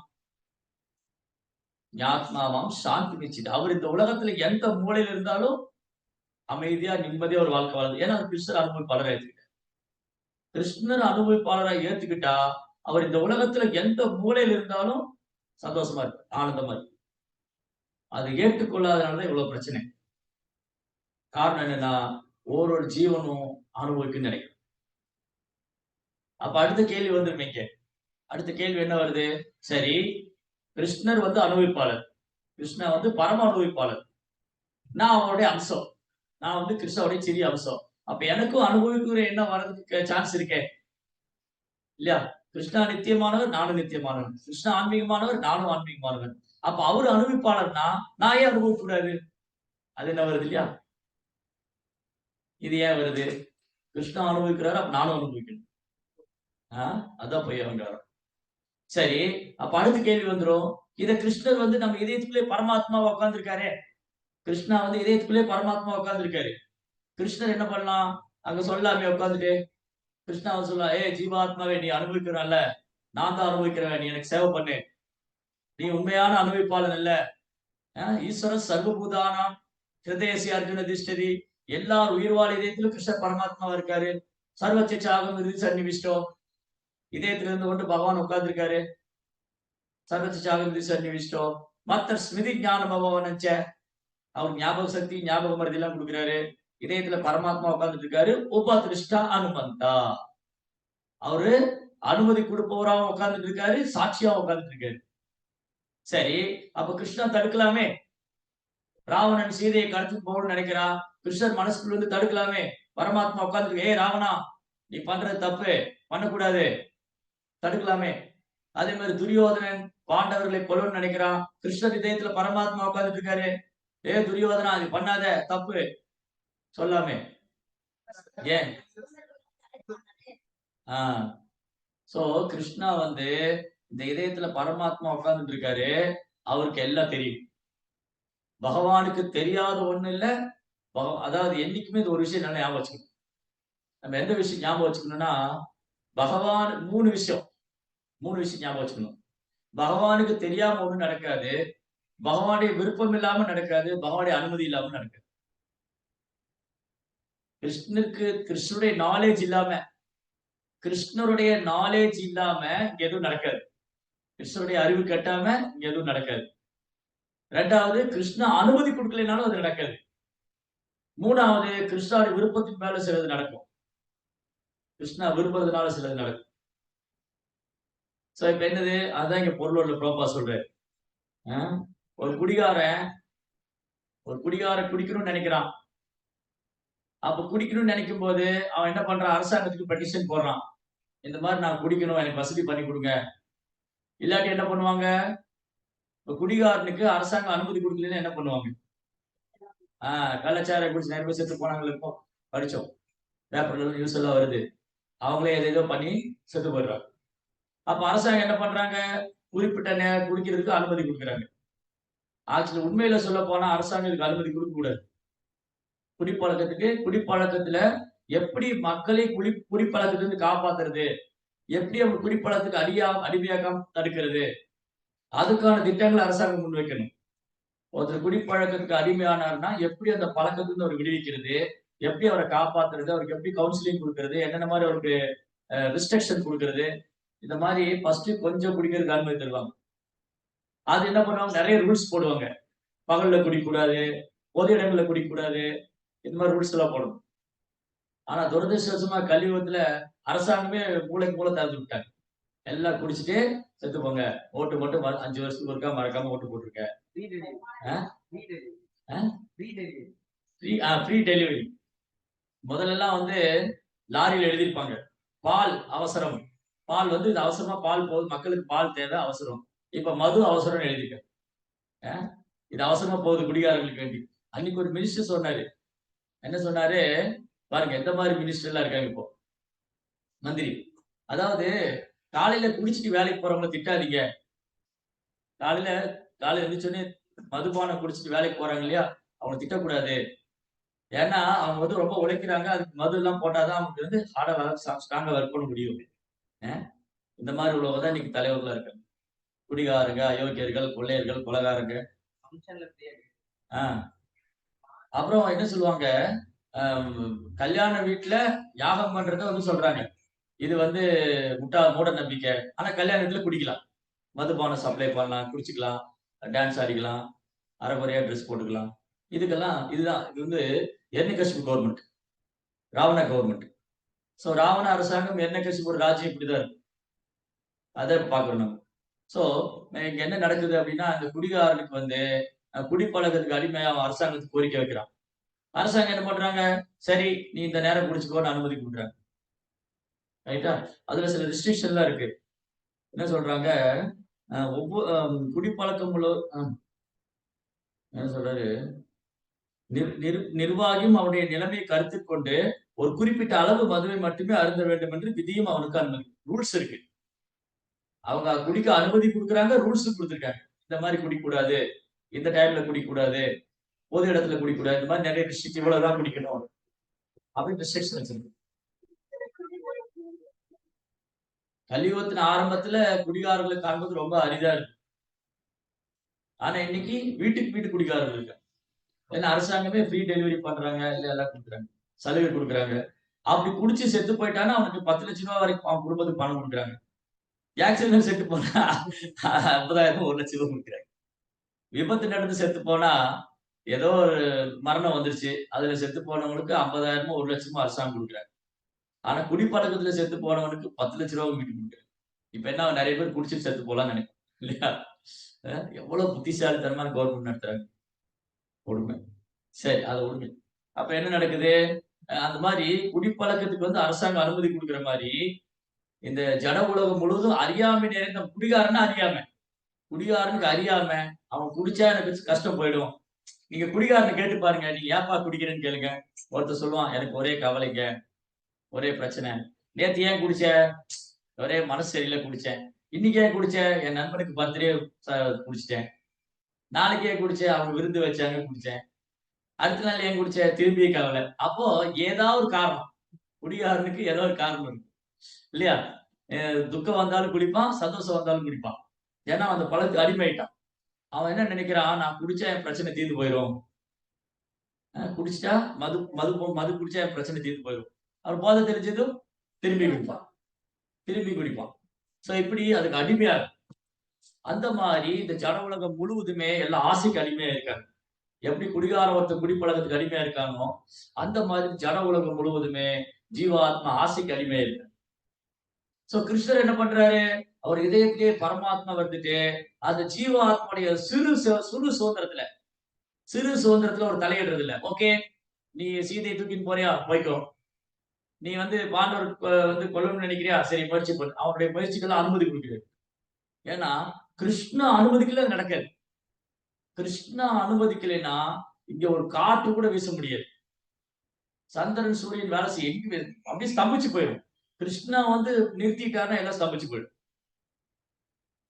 ஞாத்மாவாம் சாந்தி நிச்சித். அவர் இந்த உலகத்துல எந்த மூலையில இருந்தாலும் அமைதியா, நிம்மதியா ஒரு வாழ்க்கை வாழுது. ஏன்னா அவர் கிருஷ்ணர் அனுபவிப்பாளரா ஏத்துக்கிட்டார். கிருஷ்ணர் அனுபவிப்பாளரா ஏத்துக்கிட்டா, அவர் இந்த உலகத்துல எந்த மூலையில இருந்தாலும் சந்தோஷமா இருப்பார். ஆனந்தமா இருப்பார். அதை ஏற்றுக்கொள்ளாதனால தான் இவ்வளவு பிரச்சனை. காரணம் என்னன்னா, ஒரு ஜீவனும் அனுபவிக்கும்னு நினைக்கும். அப்ப அடுத்த கேள்வி வந்துருமே இங்க. அடுத்த கேள்வி என்ன வருது? சரி, கிருஷ்ணர் வந்து அனுபவிப்பாளர். கிருஷ்ணா வந்து பரம அனுபவிப்பாளர். நான் அவருடைய அம்சம். நான் வந்து கிருஷ்ணாவுடைய சிறிய அம்சம். அப்ப எனக்கும் அனுபவிக்கிற எண்ணம் வர்றதுக்கு சான்ஸ் இருக்கே. இல்லையா? கிருஷ்ணா நித்தியமானவர், நானும் நித்தியமானவன். கிருஷ்ணா ஆன்மீகமானவர், நானும் ஆன்மீகமானவன். அப்ப அவரு அனுபவிப்பாளர்னா, நான் ஏன் அனுபவிக்க கூடாது? அது என்ன வருது இல்லையா? இது ஏன் வருது? கிருஷ்ணா அனுபவிக்கிறாரு, அப்ப நானும் அனுபவிக்கணும். ஆ, அதான் பொய் அகங்காரம். சரி, அப்ப அடுத்த கேள்வி வந்துரும். இத கிருஷ்ணர் வந்து நம்ம இதயத்துக்குள்ளே பரமாத்மாவா உட்கார்ந்திருக்காரே. கிருஷ்ணா வந்து இதயத்துக்குள்ளே பரமாத்மாவா உட்கார்ந்திருக்காரு. கிருஷ்ணர் என்ன பண்ணலாம்? அங்க சொல்லாமே உட்கார்ந்துட்டு, கிருஷ்ணா வந்து சொல்லலாம், "ஏய் ஜீவாத்மாவே நீ அனுபவிக்கிறான்ல, நான் தான் அனுபவிக்கிறவன். நீ எனக்கு சேவை பண்ணு. நீ உண்மையான அனுபவிப்பாளன் இல்ல. ஈஸ்வர சர்வபூதானாம் ஹிருதயசி அர்ஜுன திஷ்டதி." எல்லார் உயிர்வாழ் இதயத்திலும் கிருஷ்ணர் பரமாத்மாவா இருக்காரு. சர்வச்ச சாகம் ஹிருதி சன்னிவிஷ்டோ. இதயத்துல இருந்து கொண்டு பகவான் உட்கார்ந்திருக்காரு. சர்வச்ச சாகம் ஹிருதி சன்னிவிஷ்டோ. மத்தர் ஸ்மிருதி ஞானம் அபவனச்ச. அவர் ஞாபக சக்தி, ஞாபக மறதி எல்லாம் கொடுக்கிறாரு. இதயத்துல பரமாத்மா உட்கார்ந்துட்டு இருக்காரு. உபதிருஷ்டா அனுமந்தா. அவரு அனுமதி கொடுப்பவராவும் உட்கார்ந்துட்டு இருக்காரு, சாட்சியாவும் உட்கார்ந்துட்டு இருக்காரு. சரி, அப்ப கிருஷ்ணன் தடுக்கலாமே. ராவணன் சீதையை கடத்திட்டு போகணும்னு நினைக்கிறான். கிருஷ்ணர் மனசுக்குள்ள இருந்து தடுக்கலாமே. பரமாத்மா உட்கார்ந்து, ஏய் ராவணா, நீ பண்றது தப்பு, பண்ணக்கூடாது, தடுக்கலாமே. அதே மாதிரி துரியோதனன் பாண்டவர்களை கொல்லணும்னு நினைக்கிறான். கிருஷ்ணர் இதயத்துல பரமாத்மா உட்கார்ந்துட்டு இருக்காரு. துரியோதனா அது பண்ணாத, தப்பு சொல்லாமே. ஏன்? ஆ. சோ கிருஷ்ணா வந்து இந்த இதயத்துல பரமாத்மா உட்கார்ந்துட்டு இருக்காரு. அவருக்கு எல்லாம் தெரியும். பகவானுக்கு தெரியாத ஒண்ணு இல்ல. அதாவது என்னைக்குமே இது ஒரு விஷயம் நல்லா ஞாபகம் வச்சுக்கணும். நம்ம எந்த விஷயம் ஞாபகம் வச்சுக்கணும்னா, பகவான் 3 விஷயம். 3 விஷயம் ஞாபகம் வச்சுக்கணும். பகவானுக்கு தெரியாம ஒண்ணும் நடக்காது. பகவானுடைய விருப்பம் இல்லாம நடக்காது. பகவானுடைய அனுமதி இல்லாம நடக்காது. கிருஷ்ணருடைய நாலேட்ஜ் இல்லாம இங்க எதுவும் நடக்காது. கிருஷ்ணருடைய அறிவு கட்டாம இங்க எதுவும் நடக்காது. 2வது கிருஷ்ணா அனுமதி குடுக்கலைனாலும் அது நடக்காது. 3வது கிருஷ்ணாவுடைய விருப்பத்தின் மேல சிலது நடக்கும். கிருஷ்ணா விரும்புறதுனால சிலது நடக்கும். சோ இப்ப என்னது? அதான் இங்க பொருளோட ப்ரோப்பா சொல்றாரு. அ ஒரு குடிகாரன் குடிக்கணும்னு நெனைக்கிறான். அப்ப குடிக்கணும்னு நெனைக்கும்போது, அவன் என்ன பண்றான்? அரசாங்கத்துக்கு பெட்டிஷன் போடுறான். இந்த மாரி நான் குடிக்கணும். எனக்கு வசதி பண்ணி குடுங்க. இல்லாட்டி என்ன பண்ணுவாங்க? இப்ப குடிகாரனுக்கு அரசாங்கம் அனுமதி குடுக்கலன்னா என்ன பண்ணுவாங்க? ஆ கள்ளச்சாராயம் குடிச்சு நெறைய பேர் செத்து போனாங்கல்ல இப்போ. படிச்சோம். பேப்பர்ல நியூஸ் எல்லாம் வருது. அவங்களே ஏதேதோ பண்ணி செத்து போயிடுறாங்க. அப்ப அரசாங்கம் என்ன பண்றாங்க? குறிப்பிட்ட குடிக்கிறதுக்கு அனுமதி குடுக்குறாங்க. ஆக்சுவலி உண்மையில சொல்லப்போனா அரசாங்கம் இதுக்கு அனுமதி குடுக்கக் கூடாது. குடிப்பழக்கத்துல எப்படி மக்களை குடிப்பழக்கத்திலிருந்து காப்பாத்துறது? எப்படி அவங்க குடிப்பழக்கத்துக்கு அடிமையாக்காம தடுக்கிறது? அதுக்கான திட்டங்கள அரசாங்கம் முன்வைக்கணும். ஒருத்தர் குடிப்பழக்கத்துக்கு அடிமையானார்னா, எப்படி அந்த பழக்கத்திலிருந்து அவர விடுவிக்கிறது? எப்படி அவர காப்பாத்துறது? அவருக்கு எப்படி கவுன்சிலிங் குடுக்கிறது? என்னென்ன மாரி அவருக்கு ரிஸ்ட்ரிக்ஷன் குடுக்கிறது? இந்த மாரி ஃபர்ஸ்ட் கொஞ்சம் குடிக்கிறதுக்கு அனுமதி தருவாங்க. அது என்ன பண்ணுவாங்க? நெறைய ரூல்ஸ் போடுவாங்க. பகல்ல குடிக்கக்கூடாது, பொது இடங்கள்ல குடிக்கக்கூடாது. இந்த மாரி ரூல்ஸ் எல்லாம் போடணும். ஆனா துரதிர்ஷ்டவசமா கலியுகத்துல அரசாங்கமே மூலைக்கு மூலை திறந்து விட்டாங்க. எல்லாம் குடிச்சிட்டு செத்து போங்க. ஓட்டு மட்டும் 5 வருஷத்துக்கு ஒருக்கா மறக்காம ஓட்டு போட்டுருங்க. ஆ? ஆ? Free delivery. முதல்லலாம் வந்து லாரில எழுதியிருப்பாங்க. பால் அவசரம். பால் வந்து இது அவசரமா பால் போகுது. மக்களுக்கு பால் தேவை அவசரம். இப்ப மது அவசரம்னு எழுதிருக்காங்க. அ இது அவசரமா போகுது குடிகாரங்களுக்கு வேண்டி. அன்னைக்கு ஒரு மினிஸ்டர் சொன்னாரு. என்ன சொன்னாரு? பாருங்க எந்த மாரி மினிஸ்டர்லாம் இருக்காங்க இப்போ. மந்திரி. அதாவது காலையில குடிச்சிட்டு வேலைக்கு போறவங்கள திட்டாதீங்க. காலையில காலையில எந்திரிச்சோனே மதுபானம் குடிச்சிட்டு வேலைக்கு போறாங்க இல்லையா? அவங்கள திட்டக்கூடாது. ஏன்னா, அவங்க வந்து ரொம்ப உழைக்கிறாங்க. அதுக்கு மதுலாம் போட்டா தான் அவங்களுக்கு வந்து ஹார்டா வேல ஸ்ட்ராங்கா ஒர்க் பண்ண முடியும். அ இந்த மாரி உள்ளவங்க தான் இன்னைக்கு தலைவர்களா இருக்காங்க. குடிகாரங்க, அயோக்கியர்கள், கொள்ளையர்கள், கொலைகாரங்க. ஆ. அப்புறம் என்ன சொல்லுவாங்க, கல்யாண வீட்ல யாகம் பண்றத வந்து சொல்றாங்க. இது வந்து மூட நம்பிக்கை. ஆனா கல்யாண வீட்ல குடிக்கலாம். மதுபானம் சப்ளை பண்ணலாம், குடிச்சுக்கலாம், டான்ஸ் ஆடிக்கலாம், அரைகுறையா டிரெஸ் போட்டுக்கலாம். இது வந்து எர்ணிகசிபு கவர்ன்மென்ட். ராவண கவர்ன்மென்ட். ராவண அரசாங்கம், எர்ணிகசிபு ஒரு ராஜ்யம் இப்படிதான் இருக்கும். அத பார்க்கிறோம் நம்ம. சோ இங்க என்ன நடக்குது அப்படின்னா, அந்த குடிகாரனுக்கு வந்து குடிப்பழக்கத்துக்கு அடிமையா அவன் அரசாங்கத்துக்கு கோரிக்கை வைக்கிறான். அரசாங்கம் என்ன பண்றாங்க? சரி, நீ இந்த நேரம் குடிச்சுக்கோன்னு அனுமதி குடுக்குறாங்க. ரைட்டா? அதுல சில ரெஸ்ட்ரிக்ஷன்லாம் இருக்கு. என்ன சொல்றாங்க? அ ஒவ்வொ அ குடிப்பழக்கம் உள்ள என்ன சொல்றாரு? நிர்வாகியும் அவனுடைய நிலைமையை கருத்தில் கொண்டு ஒரு குறிப்பிட்ட அளவு மதுவை மட்டுமே அருந்த வேண்டும் என்று விதியும் அவனுக்கு அனுமதி. ரூல்ஸ் இருக்கு. அவங்க குடிக்க அனுமதி குடுக்குறாங்க, ரூல்ஸும் குடுத்துருக்காங்க. இந்த மாரி குடிக்கக்கூடாது. இந்த டைம்ல குடிக்கக்கூடாது. பொது இடத்துல குடிக்கக்கூடாது. இந்த மாரி நெறைய ரெஸ்ட்ரிக்ஷன் இவ்வளவுதான் குடிக்கணும். அப்படின்னு ரெஸ்ட்ரிக்ஷன் வச்சிருக்கு. கலியுகத்தின் ஆரம்பத்துல குடிகாரர்களை காண்பது ரொம்ப அரிதா இருக்கு. ஆனா இன்னைக்கு வீட்டுக்கு வீடு குடிகாரர்கள் இருக்காங்க. ஏன்னா அரசாங்கமே ஃப்ரீ டெலிவரி பண்றாங்க. இல்ல எல்லாம் குடுக்குறாங்க. சலுகை குடுக்குறாங்க. அப்படி குடிச்சு செத்து போயிட்டான்னா அவனுக்கு ரூ. 10,00,000 வரைக்கும் அவன் குடும்பத்துக்கு பணம் குடுக்குறாங்க. ஆக்சிடென்ட்ல செத்து போனா 50,000 1,00,000 குடுக்குறாங்க. விபத்து நடந்து செத்து போனா ஏதோ ஒரு மரணம் வந்துருச்சு. அதுல செத்து போனவங்களுக்கு 50,000மோ 1,00,000மோ அரசாங்கம் குடுக்குறாங்க. ஆனா குடிப்பழக்கத்துல செத்து போனவனுக்கு ரூ. 10,00,000 வீட்டு குடுக்குறாங்க. இப்ப என்ன நெறைய பேர் குடிச்சிட்டு செத்து போலாம்ன்னு நெனைக்கிறேன். இல்லையா? எவ்வளவு புத்திசாலித்தனமான கவர்ன்மெண்ட் நடத்துறாங்க. கொடுமை. சரி, அத விடுங்க. அப்ப என்ன நடக்குது? அந்த மாரி குடிப்பழக்கத்துக்கு வந்து அரசாங்கம் அனுமதி குடுக்குற மாரி, இந்த ஜட உலகம் முழுவதும் அறியாமை நிறைந்த குடிகாரன்னா அறியாமை. குடிகாரனுக்கு அறியாம அவன் குடிச்சா எனக்கு கஷ்டம் போயிடும். நீங்க குடிகாரனை கேட்டு பாருங்க. நீங்க ஏன்பா குடிக்கிறேன்னு கேளுங்க. ஒருத்தர் சொல்லுவான், எனக்கு ஒரே கவலைங்க, ஒரே பிரச்சனை. நேத்து ஏன் குடிச்ச? ஒரே மனசு சரியில்ல குடிச்சேன். இன்னைக்கு ஏன் குடிச்ச? என் நண்பனுக்கு பர்த்டே ச குடிச்சிட்டேன். நாளைக்கு ஏன் குடிச்ச? அவங்க விருந்து வச்சாங்க குடிச்சேன். அடுத்த நாள் ஏன் குடிச்ச? திரும்பி கவலை. அப்போ ஏதாவது ஒரு காரணம். குடிகாரனுக்கு ஏதோ ஒரு காரணம் இருக்கு. இல்லையா? அ துக்கம் வந்தாலும் குடிப்பான், சந்தோஷம் வந்தாலும் குடிப்பான். ஏன்னா அந்த பழத்துக்கு அடிமையாயிட்டான். அவன் என்ன நினைக்கிறான், நான் குடிச்சா என் பிரச்சனை தீர்ந்து போயிரும். குடிச்சிட்டா மது குடிச்சா என் பிரச்சனை தீர்ந்து போயிரும். அவர் போதை தெரிஞ்சதும் திரும்பி குடிப்பான். திரும்பி குடிப்பான். சோ இப்படி அதுக்கு அடிமையா இருக்கும். அந்த மாரி இந்த ஜட உலகம் முழுவதுமே எல்லாம் ஆசைக்கு அடிமையா இருக்காங்க. எப்படி குடிகாரன் ஒருத்தன் குடிப்பழக்கத்துக்கு அடிமையா இருக்கானோ, அந்த மாதிரி ஜட உலகம் முழுவதுமே ஜீவாத்மா ஆசைக்கு அடிமையா இருக்கு. சோ கிருஷ்ணர் என்ன பண்றாரு? அவர் இதயத்திலேயே பரமாத்மா வந்துட்டு, அந்த ஜீவாத்மாவுடைய சிறு சுதந்திரத்துல சிறு சுதந்திரத்துல ஒரு தலையிடுறது இல்ல. ஓகே, நீ சீதையை தூக்கின்னு போறியா? போய்க்கோ. நீ வந்து பாண்டவர் வந்து கொல்லணும்னு நினைக்கிறியா? சரி முயற்சி பண்ணு. அவனுடைய முயற்சிக்கெல்லாம் அனுமதி குடுக்கிறாரு. ஏன்னா, கிருஷ்ணா அனுமதிக்கல அது நடக்காது. கிருஷ்ணா அனுமதிக்கலைன்னா, இங்க ஒரு காற்று கூட வீச முடியாது. சந்திரன், சூரியன் வேலை செய்ய எங்க அப்படியே ஸ்தம்பிச்சு போயிடும். கிருஷ்ணா வந்து நிறுத்திட்டாருன்னா எல்லாம் ஸ்தம்பிச்சு போயிடும்.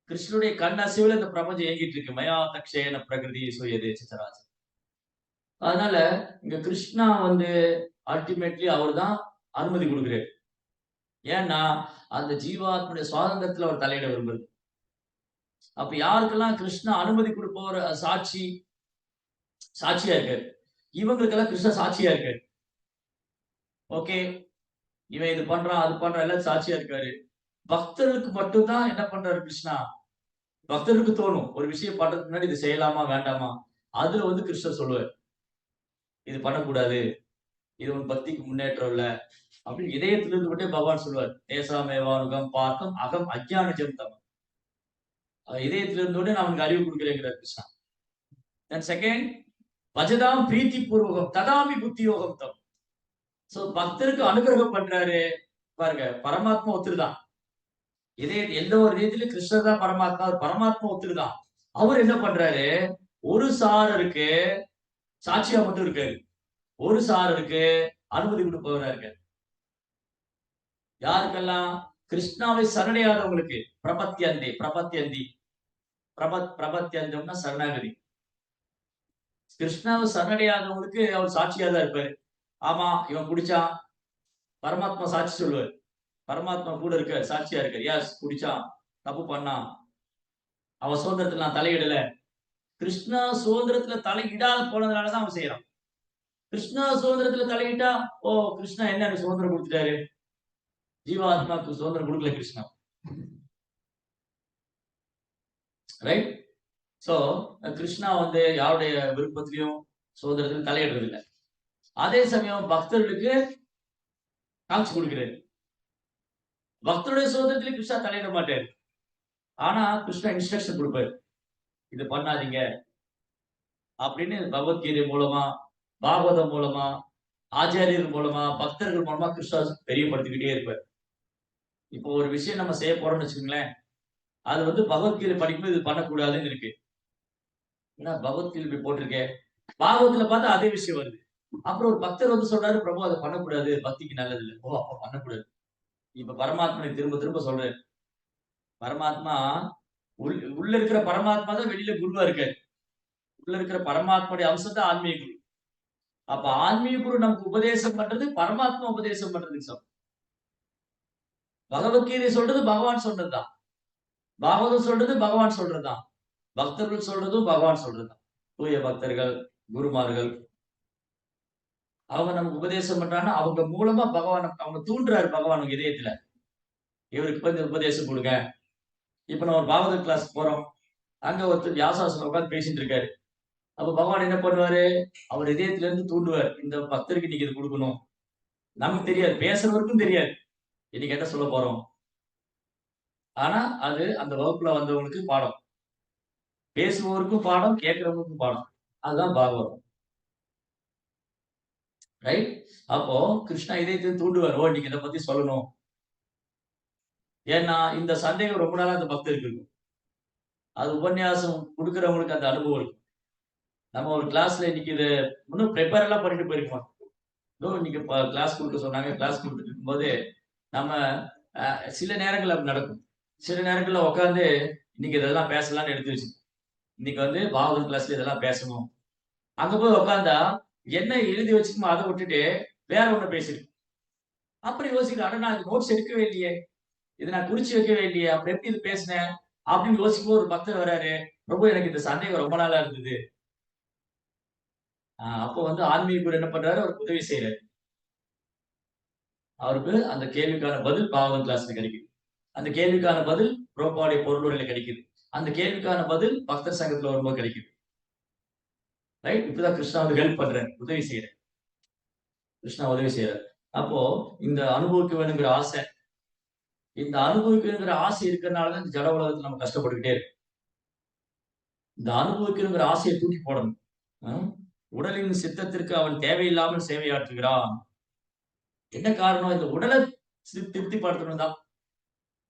கிருஷ்ணனுடைய கண் அசைவுல இந்த பிரபஞ்சம் இயங்கிட்டு இருக்கு. மயா தக்ஷேன பிரகிருதி சூயதே சித்தராஜ். அதனால இங்க கிருஷ்ணா வந்து அல்டிமேட்லி அவர்தான் அனுமதி குடுக்கிறாரு. ஏன்னா, அந்த ஜீவாத்மனுடைய சுவாதந்திரத்துல அவர் தலையிட விரும்புறாரு. அப்ப யாருக்கெல்லாம் கிருஷ்ணா அனுமதி குடுப்பவர் சாட்சியா இருக்காரு. இவங்களுக்கெல்லாம் கிருஷ்ணா சாட்சியா இருக்காரு. ஓகே, இவன் இது பண்றான், அது பண்றான் எல்லாம் சாட்சியா இருக்காரு. பக்தர்களுக்கு மட்டும் தான் என்ன பண்றாரு கிருஷ்ணா? பக்தருக்கு தோணும். ஒரு விஷயம் பண்றதுக்கு முன்னாடி இது செய்யலாமா? வேண்டாமா? அதுல வந்து கிருஷ்ணர் சொல்லுவாரு. இது பண்ணக்கூடாது. இது உன் பக்திக்கு முன்னேற்றம் இல்ல. அப்படின்னு இதயத்திலிருந்து மட்டும் பகவான் சொல்லுவார். "தேசாமேவானுகம் பார்த்தம் அகம் அஜ்ஞானஜம் தமம்." இதயத்திலிருந்து இருந்தோடனே நான் உனக்கு அறிவு கொடுக்கிறேங்கிறார் கிருஷ்ணா. தென் செகண்ட் பஜதாம் பிரீத்தி பூர்வகம் ததாமி புத்தி யோகம் தம். சோ பக்தருக்கு அனுகிரகம் பண்றாரு பாருங்க. பரமாத்மா ஒத்துருதான். எந்த ஒரு ரீதியிலும் கிருஷ்ணர் தான் பரமாத்மா, பரமாத்மா ஒத்துருதான். அவர் என்ன பண்றாரு? ஒரு சாரருக்கு சாட்சியா மட்டும் இருக்காரு. ஒரு சாரருக்கு அனுமதி கொடுப்பவரா இருக்காரு. யாருக்கெல்லாம்? கிருஷ்ணாவை சரணடையாதவங்களுக்கு. பிரபத்யந்தி. பிரபத்யந்தம்னா சரணாகதி. கிருஷ்ணாவை சரணடையாதவங்களுக்கு அவர் சாட்சியா தான் இருப்பாரு. ஆமா, இவன் குடிச்சான். பரமாத்மா சாட்சி சொல்லுவார். பரமாத்மா கூட இருக்க சாட்சியா இருக்காரு. எஸ் குடிச்சான், தப்பு பண்ணான். அவன் சுதந்திரத்துல நான் தலையிடல. கிருஷ்ணா சுதந்திரத்துல தலையிடாத போனதுனால தான் அவன் செய்யறான். கிருஷ்ணா சுதந்திரத்துல தலையிட்டா, ஓ கிருஷ்ணா என்ன எனக்கு சுதந்திரம் கொடுத்துட்டாரு. ஜீவாத்மாவுக்கு சுதந்திரம் கொடுக்கல கிருஷ்ணா. ரைட்? சோ கிருஷ்ணா வந்து யாருடைய விருப்பத்திலையும் சுதந்திரத்திலும் தலையிடுறது இல்லை. அதே சமயம் பக்தர்களுக்கு காமிச்சு கொடுக்கிறாரு. பக்தருடைய சுதந்திரத்திலே கிருஷ்ணா தலையிட மாட்டாரு. ஆனா கிருஷ்ணா இன்ஸ்ட்ரக்ஷன் கொடுப்பாரு. இது பண்ணாதீங்க அப்படின்னு பகவத்கீதை மூலமா, பாகவதம் மூலமா, ஆச்சாரியர்கள் மூலமா, பக்தர்கள் மூலமா கிருஷ்ணா தெரியப்படுத்திக்கிட்டே இருப்பார். இப்போ ஒரு விஷயம் நம்ம செய்ய போறோம்னு வச்சுக்கோங்களேன். அது வந்து பகவத்கீதை படிக்கும்போது இது பண்ணக்கூடாதுன்னு இருக்கு. ஏன்னா பகவத்கீதை இப்படி போட்டிருக்கே. பாகவத்துல பார்த்தா அதே விஷயம் வருது. அப்புறம் ஒரு பக்தர் வந்து சொல்றாரு, பிரபு அதை பண்ணக்கூடாது. பக்திக்கு நல்லது இல்லை. ஓ அப்ப பண்ணக்கூடாது. இப்ப பரமாத்மனை திரும்ப திரும்ப சொல்றாரு. பரமாத்மா உள்ள இருக்கிற பரமாத்மா தான் வெளியில குருவா இருக்காரு. உள்ள இருக்கிற பரமாத்மாவுடைய அம்சம் தான் ஆன்மீக குரு. அப்ப ஆன்மீக குரு நமக்கு உபதேசம் பண்றது பரமாத்மா உபதேசம் பண்றதுக்கு சமம். பகவத்கீதை சொல்றது பகவான் சொன்னதுதான். பாகவதம் சொல்றது பகவான் சொல்றதுதான். பக்தர்கள் சொல்றதும் பகவான் சொல்றதுதான். தூய பக்தர்கள், குருமார்கள் அவங்க நமக்கு உபதேசம் பண்றாங்கன்னா அவங்க மூலமா பகவான் அவங்க தூண்டுறாரு பகவான் உங்க இதயத்துல. இவருக்கு வந்து உபதேசம் கொடுங்க. இப்ப நம்ம ஒரு பாகவத கிளாஸ் போறோம். அங்க ஒருத்தர் வியாசாசனம் உட்கார்ந்து பேசிட்டு இருக்காரு. அப்ப பகவான் என்ன பண்ணுவாரு? அவர் இதயத்துல இருந்து தூண்டுவார். இந்த பக்தருக்கு இன்னைக்கு இது கொடுக்கணும். நமக்கு தெரியாது. பேசுறவருக்கும் தெரியாது. இன்னைக்கு என்ன சொல்ல போறோம். ஆனா அது அந்த வகுப்புல வந்தவங்களுக்கு பாடம். பேசுபவருக்கும் பாடம், கேட்கிறவங்களுக்கும் பாடம். அதுதான் பாகவதம். ரைட்? அப்போ கிருஷ்ணா இதயத்தை தூண்டுவார். ஓ இன்னைக்கு இத பத்தி சொல்லணும். ஏன்னா இந்த சந்தேகம் ரொம்ப நாளா அந்த பக்தருக்கு இருக்கும். அது உபன்யாசம் குடுக்குறவங்களுக்கு அந்த அனுபவம் இருக்கும். நம்ம ஒரு கிளாஸ்ல இன்னைக்கு இத இன்னும் பிரிப்பேர் எல்லாம் பண்ணிட்டு போயிருக்க மாட்டோம். ஏதோ இன்னைக்கு கிளாஸ் குடுக்க சொன்னாங்க. கிளாஸ் குடுத்துட்டு இருக்கும்போது, நம்ம அ சில நேரங்கள்ல அப்படி நடக்கும். சில நேரங்கள்ல உட்கார்ந்து, இன்னைக்கு இதெல்லாம் பேசலாம்னு எடுத்து வச்சு இன்னைக்கு வந்து பாகவதம் கிளாஸ்ல இதெல்லாம் பேசணும். அங்க போய் உட்கார்ந்தா, என்ன எழுதி வச்சுருக்கோமோ அத விட்டுட்டு, வேற ஒண்ணு பேசிருக்கு. அப்புறம் யோசிக்கிறேன், அட நான் இது நோட்ஸ் எடுக்கவே இல்லையே! இத நான் குறிச்சு வைக்கவே இல்லையே! அப்புறம் எப்படி இது பேசினேன்? அப்படின்னு யோசிக்கும்போது ஒரு பக்தர் வராரு. பிரபு எனக்கு இந்த சந்தேகம் ரொம்ப நாளா இருந்தது. அப்போ வந்து ஆன்மீக குரு என்ன பண்றாரு? அவருக்கு உதவி செய்றாரு. அவருக்கு அந்த கேள்விக்கான பதில் பாகவதம் கிளாஸ்ல கிடைக்குது. அந்த கேள்விக்கான பதில் பிரபுபாவுடைய பொருளுரையில கிடைக்குது. அந்த கேள்விக்கான பதில் பக்தர் சங்கத்துல வரும்போது கிடைக்குது. ரைட்? இப்படிதான் கிருஷ்ணா வந்து ஹெல்ப் பண்றாரு. உதவி செய்றாரு. கிருஷ்ணா உதவி செய்றாரு. அப்போ இந்த அனுபவிக்க வேணுங்கிற ஆசை, இந்த அனுபவிக்கணுங்கிற ஆசை இருக்கிறனால தான் இந்த ஜட உலகத்துல நம்ம கஷ்டப்பட்டுக்கிட்டே இருக்கோம். இந்த அனுபவிக்கணுங்கிற ஆசைய தூக்கி போடணும். அ உடலின் சித்தத்திற்கு அவன் தேவையில்லாமல் சேவையாற்றுகிறான். என்ன காரணம்? இந்த உடல திருப்திப்படுத்தணும் தான்.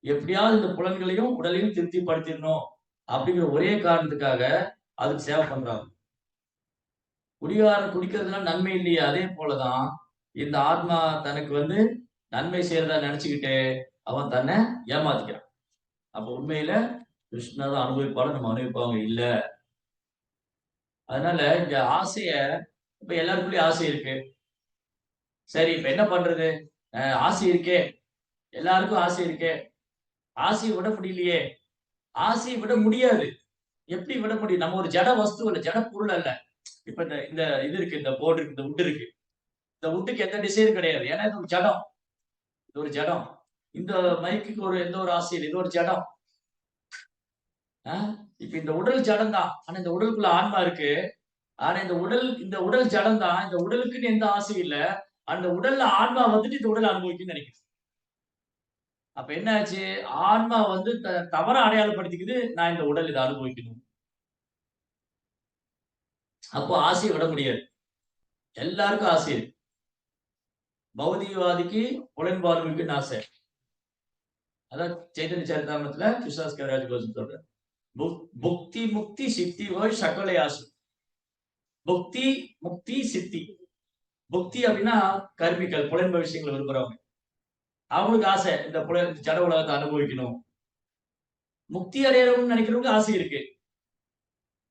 எப்படியாவது இந்த புலன்களையும், உடலையும் திருப்திப்படுத்திறணும் அப்படிங்கிற ஒரே காரணத்துக்காக அதுக்கு சேவை பண்றாங்க. குடிகாரன் குடிக்கிறதுனால நன்மை இல்லையே, அதே போல தான் இந்த ஆத்மா தனக்கு வந்து நன்மை செய்றதா நெனச்சுக்கிட்டு, அவன் தன்னை ஏமாத்திக்கிறான். அப்ப உண்மையில கிருஷ்ணா தான் அனுபவிப்பாளர், நம்ம அனுபவிப்பவங்க இல்ல. அதனால இந்த ஆசைய இப்ப எல்லாருக்குள்ளயும் ஆசை இருக்கு. சரி இப்ப என்ன பண்றது? ஆசை இருக்கே, எல்லாருக்கும் ஆசை இருக்கே. ஆசைய விட முடியலையே. ஆசைய விட முடியாது. எப்படி விட முடியும்? நம்ம ஒரு ஜட வஸ்து இல்ல, ஜட பொருள் அல்ல. இப்ப இந்த இந்த இது இருக்கு, இந்த போர்டு இருக்கு, இந்த வுட் இருக்கு. இந்த வுட்டுக்கு எந்த டிசைரும் கிடையாது. ஏன்னா இது ஒரு ஜடம். இது ஒரு ஜடம். இந்த மைக்குக்கு எந்த ஒரு ஆசையும் இல்ல. இது ஒரு ஜடம். ஆ இப்ப இந்த உடல் ஜடம் தான். ஆனா இந்த உடலுக்குள்ள ஆன்மா இருக்கு. ஆனா இந்த உடல் ஜடம் தான். இந்த உடலுக்குன்னு எந்த ஆசையும் இல்ல. அந்த உடல்ல ஆன்மா வந்துட்டு இந்த உடல அனுபவிக்கும்னு நெனைக்குது. அப்ப என்ன ஆச்சு? ஆன்மா வந்து தவறா அடையாளப்படுத்திக்குது. நான் இந்த உடல் இத அனுபவிக்கணும். அப்போ ஆசைய விட முடியாது. எல்லாருக்கும் ஆசை இருக்கு. பௌதிகவாதிக்கு புலன்பார்வை இருக்குன்னு ஆசை. அதான் சைதன்ய சரிதாமத்துல கிருஷ்ணதாஸ் கவிராஜ் கோஷம் சொல்றார். புக்தி முக்தி சித்தி ஓய் சகல ஆசை. புக்தி முக்தி சித்தி. புக்தி அப்படின்னா கர்மிகள் புலன்ப விஷயங்களை விரும்புறவங்க. அவங்களுக்கு ஆசை இந்த ஜட உலகத்தை அனுபவிக்கணும். முக்தி அடையணும்னு நினைக்கிறவங்க ஆசை இருக்கு.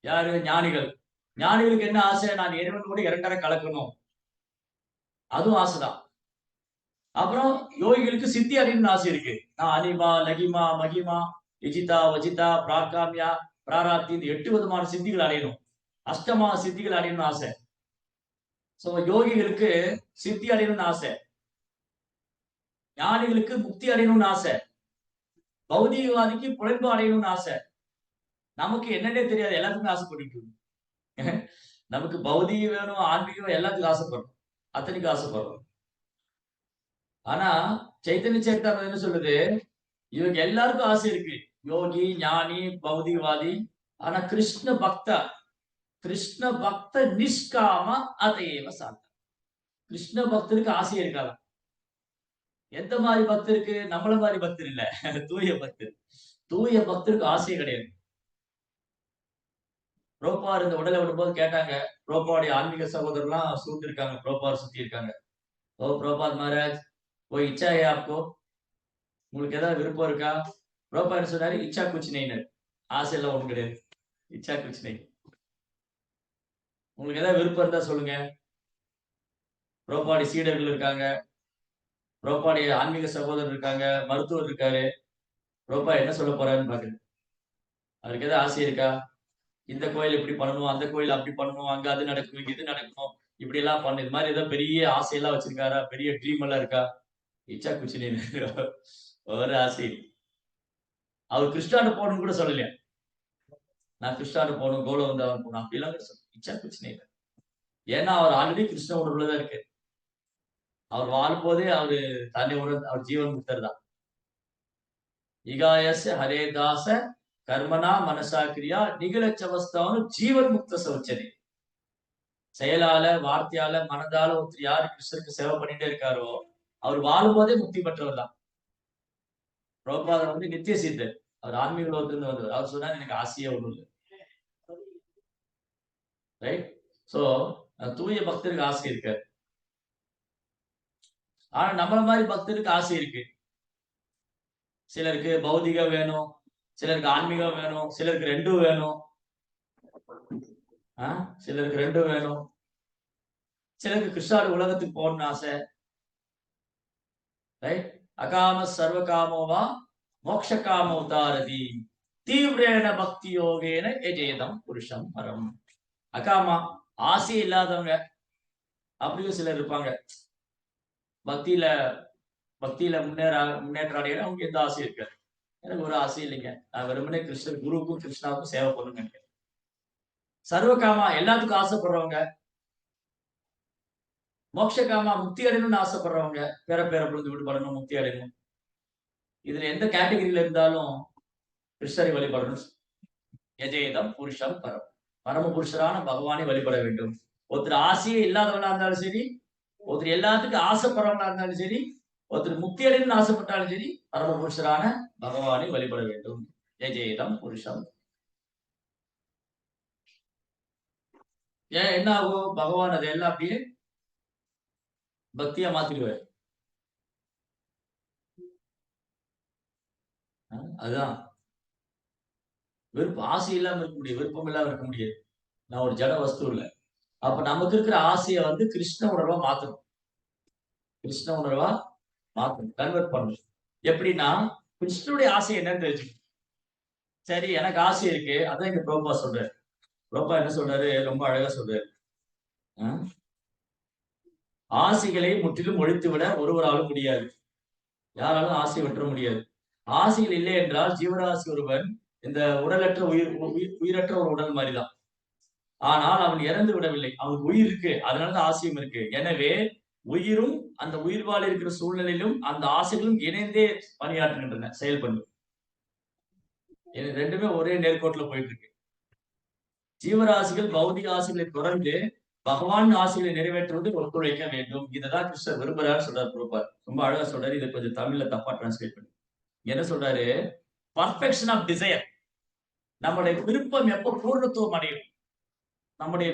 யாரு? ஞானிகள். ஞானிகளுக்கு என்ன ஆசை? நான் இறைவனோடு இரண்டரை கலக்கணும். அதுவும் ஆசைதான். அப்புறம் யோகிகளுக்கு சித்தி அடையணும்னு ஆசை இருக்கு. நான் அனிமா, லகிமா, மகிமா, விஜிதா, வஜிதா, பிராகாமியா, பிராராப்தி இந்த 8 விதமான சித்திகள் அடையணும். அஷ்டமா சித்திகள் அடையணும்னு ஆசை. சோ யோகிகளுக்கு சித்தி அடையணும்னு ஆசை. ஞானிகளுக்கு முக்தி அடையணும்னு ஆசை. பௌதிகவாதிக்கு புலன்பு அடையணும்னு ஆசை. நமக்கு என்னன்னே தெரியாது. எல்லாத்துக்குமே ஆசைப்பட்டுட்டு இருக்கோம். நமக்கு பௌதீகம் வேணும், ஆன்மீகம் எல்லாத்துக்கும் ஆசைப்படுறோம். அத்தனைக்கும் ஆசைப்படுறோம். ஆனா சைத்தன்ய சரிதாமிரதம் என்ன சொல்லுது? இவங்க எல்லாருக்கும் ஆசை இருக்கு. யோகி, ஞானி, பௌதிகவாதி. ஆனா கிருஷ்ண பக்த நிஷ்காம அதையேவ சாந்த. கிருஷ்ண பக்தருக்கு ஆசையே இருக்காதாம். எந்த மாரி பக்தருக்கு? நம்மள மாரி பக்தர் இல்ல. தூய பக்தர். தூய பக்தருக்கு ஆசையே கிடையாது. புரோபார் இந்த உடலை விடும்போது கேட்டாங்க. புரோபாவுடைய ஆன்மீக சகோதரர்லாம் சூழ்ந்திருக்காங்க. புரோபார் சுத்தி இருக்காங்க. "ஓ प्रभुपाद महाराज कोई इच्छा है आपको? உங்களுக்கு ஏதாவது விருப்பம் இருக்கா?" புரோபாட் என்ன சொன்னாரு? "இச்சா குச் நஹின்னு." ஆசைலாம் ஒண்ணும் கிடையாது. இச்சா குச் நஹி. உங்களுக்கு ஏதாவது விருப்பம் இருந்தா சொல்லுங்க. புரோபாடி சீடர்கள் இருக்காங்க. புரோபாடைய ஆன்மீக சகோதரர் இருக்காங்க. மருத்துவர் இருக்காரு. புரோபா என்ன சொல்லப் போறாருன்னு பாக்குறேன். அவருக்கு ஏதாவது ஆசை இருக்கா? இந்த கோயில் இப்படி பண்ணணும், அந்த கோயில் அப்படி பண்ணணும், அங்க அது நடக்கும், இங்க இது நடக்கணும். இப்படி எல்லாம் பண்ணு. இது மாதிரி ஏதோ பெரிய ஆசையெல்லாம் வச்சிருக்காரா? பெரிய ட்ரீம் எல்லாம் இருக்கா? இச்சா குச் நஹி. ஒரு ஆசை. அவர் கிருஷ்ணாட்ட போகணும்னு கூட சொல்லலையா? நான் கிருஷ்ணாட்ட போகணும், கோலவந்தாவன் போகணும் அப்படிலாம் கூட சொல்லல. இச்சா குச் நஹி. ஏன்னா அவர் ஆல்ரெடி கிருஷ்ண உணர்வுல தான் இருக்காரு. அவர் வாழும்போதே அவரு தன்னை அவர் ஜீவன் முக்தர் தான். "இகாயஸ்ய ஹரே தாச கர்மணா மனசா கிரியா நிகிலச்சவஸ்தானு ஜீவன் முக்த சௌச்சரி." செயலால, வார்த்தையால, மனதால ஒருத்தர் யாரு கிருஷ்ணருக்கு சேவை பண்ணிட்டே இருக்காரோ, அவர் வாழும்போதே முக்தி பெற்றவர் தான். பிரபுபாதர் வந்து நித்திய சித்தர். அவர் ஆன்மீக உலகத்திலிருந்து வந்தவர். அவர் சொன்னார் எனக்கு ஆசையே ஒண்ணும் இல்லை. ரைட்? சோ தூய பக்தருக்கு ஆசை இருக்காது. ஆனா நம்மள மாதிரி பக்தருக்கு ஆசை இருக்கு. சிலருக்கு பௌதிகம் வேணும், சிலருக்கு ஆன்மீகம் வேணும், சிலருக்கு 2ம் வேணும். சிலருக்கு 2ம் வேணும். சிலருக்கு கிருஷ்ணாடு உலகத்துக்கு போகணும்னு ஆசை. ரைட்? அகாம சர்வ காமோவா மோக்ஷ காமோ தாரதி தீவிரேன பக்தி யோகேன எஜேதம் புருஷம் பரம். அகாமா ஆசை இல்லாதவங்க அப்படியும் சிலர் இருப்பாங்க. பக்தியில பக்தியில முன்னேற்றம் அடையிற அவங்க எந்த ஆசையும் இருக்காது. எனக்கு ஒரு ஆசை இல்லைங்க. நான் வெறுமனே கிருஷ்ணர் குருவுக்கும் கிருஷ்ணாவுக்கும் சேவை பண்ணணும்னு நினைக்கிறேன். சர்வகாமா எல்லாத்துக்கும் ஆசைப்படுறவங்க, மோட்சகாமா முக்தி அடையணும்னு ஆசைப்படுறவங்க, பேரப்பிறப்புலேருந்து விடுபடணும், முக்தி அடையணும். இதுல எந்த கேட்டகரியில இருந்தாலும் கிருஷ்ணரை வழிபடணும். எஜேதம் புருஷம் பரம். பரம புருஷரான பகவானை வழிபட வேண்டும். ஒருத்தர் ஆசையே இல்லாதவனா இருந்தாலும் சரி, ஒருத்தர் எல்லாத்துக்கும் ஆசைப்படுறவங்களா இருந்தாலும் சரி, ஒருத்தர் முக்தி அடையணும்னு ஆசைப்பட்டாலும் சரி, பரம புருஷரான பகவானை வழிபட வேண்டும். எஜேதம் புருஷம். ஏன் என்ன ஆகும்? பகவான் அதை எல்லாம் அப்படியே பக்தியா மாத்திடுவார். அதுதான் விருப்பம். ஆசை இல்லாம இருக்க முடியாது, விருப்பம் இல்லாம இருக்க முடியாது. நான் ஒரு ஜட வஸ்து இல்ல. அப்ப நமக்கு இருக்கிற ஆசையை வந்து கிருஷ்ண உணர்வா மாத்தணும். கிருஷ்ண உணர்வா மாத்தணும், கன்வெர்ட் பண்ணணும். எப்படின்னா கிருஷ்ணனுடைய ஆசை என்னன்னு தெரிஞ்சுக்கணும். சரி, எனக்கு ஆசை இருக்கு. அதான் இங்க பிரபுபா சொல்றாரு. பிரபுபா என்ன சொல்றாரு? ரொம்ப அழகா சொல்றாரு. ஆசைகளை முற்றிலும் ஒழித்து விட ஒருவராலும் முடியாது. யாராலும் ஆசை விட்டுற முடியாது. ஆசைகள் இல்லை என்றால் ஜீவராசி ஒருவன் இந்த உடலற்ற உயிரற்ற ஒரு உடல் மாதிரிதான். ஆனால் அவன் இறந்து விடவில்லை. அவனுக்கு உயிர் இருக்கு. அதனாலதான் ஆசையும் இருக்கு. எனவே உயிரும் அந்த உயிர் வாழ இருக்கிற சூழ்நிலையிலும் அந்த ஆசைகளும் இணைந்தே பணியாற்றுகின்றன, செயல்படும். ரெண்டுமே ஒரே நேர்கோட்டுல போயிட்டு இருக்கு. ஜீவராசிகள் பௌதிக ஆசைகளை தொடர்ந்து பகவான் ஆசைகளை நிறைவேற்றுவது ஒத்துழைக்க வேண்டும். இததான் கிருஷ்ணர் விரும்புறாரு சொல்றாரு பிரபுபாத். ரொம்ப அழகா சொல்றாரு. இதை கொஞ்சம் தமிழ்ல தப்பா டிரான்ஸ்லேட் பண்ணி என்ன சொல்றாரு? Perfection of desire. நம்முடைய விருப்பம் எப்ப பூர்ணத்துவம் அடையும்? நம்முடைய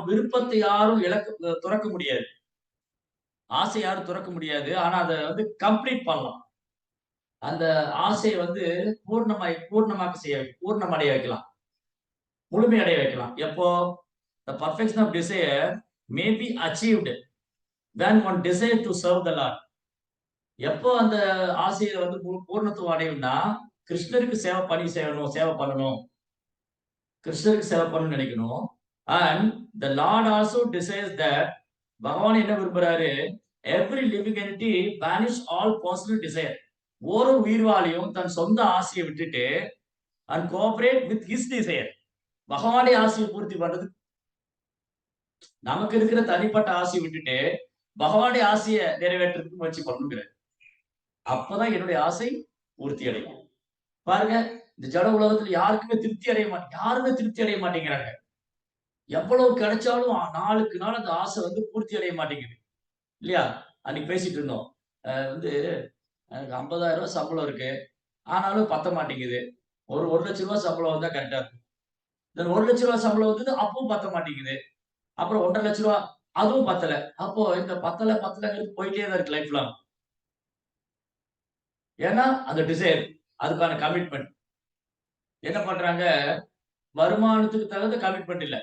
விருப்பத்தை யாரும் துறக்க முடியாது. ஆசை யாரும் துறக்க முடியாது. ஆனா அதை வந்து கம்ப்ளீட் பண்ணலாம். அந்த ஆசையை வந்து பூர்ணமாக்க செய்ய பூர்ணமடைய வைக்கலாம், முழுமையடைய வைக்கலாம். எப்போ? the perfection of desire may be achieved when one desire to serve the Lord. எப்போ அந்த ஆசையை வந்து பூர்ணத்துவம் அடையும்னா கிருஷ்ணருக்கு சேவை பண்ணணும், கிருஷ்ணருக்கு சேவை பண்ணணும்னு நினைக்கணும். And the Lord also desires that, பகவான் என்ன விரும்புறாரு? every living entity banish all personal desire. ஒரு உயிர்வாளியும் தன் சொந்த ஆசையை விட்டுட்டு and cooperate with his desire. பகவானுடைய ஆசையை பூர்த்தி பண்றது. நமக்கு இருக்கிற தனிப்பட்ட ஆசையை விட்டுட்டு பகவானுடைய ஆசையை நிறைவேற்றுறதுக்கு முயற்சி பண்ணுங்கிறார். அப்பதான் என்னுடைய ஆசை பூர்த்தி அடையும். பாருங்க, இந்த ஜட உலகத்துல யாருமே திருப்தி அடைய மாட்டேங்கிறாங்க. எவ்வளவு கிடைச்சாலும் நாளுக்கு நாள் அந்த ஆசை வந்து பூர்த்தி அடைய மாட்டேங்குது இல்லையா? அன்னைக்கு பேசிட்டு இருந்தோம். வந்து எனக்கு 50,000 ரூபாய் சம்பளம் இருக்கு, ஆனாலும் பத்த மாட்டேங்குது. ஒரு 1,00,000 ரூபாய் சம்பளம் வந்தா கரெக்டா இருக்கும். இந்த 1,00,000 ரூபாய் சம்பளம் வந்து அப்பவும் பத்த மாட்டேங்குது. அப்புறம் 1,50,000 ரூபாய், அதுவும் பத்தல. அப்போ இந்த பத்தலங்கிறது போயிட்டே தான் இருக்கு லைஃப் லாங். ஏன்னா அந்த டிசைர், அதுக்கான கமிட்மெண்ட். என்ன பண்றாங்க? வருமானத்துக்கு தகுந்த கமிட்மெண்ட் இல்ல.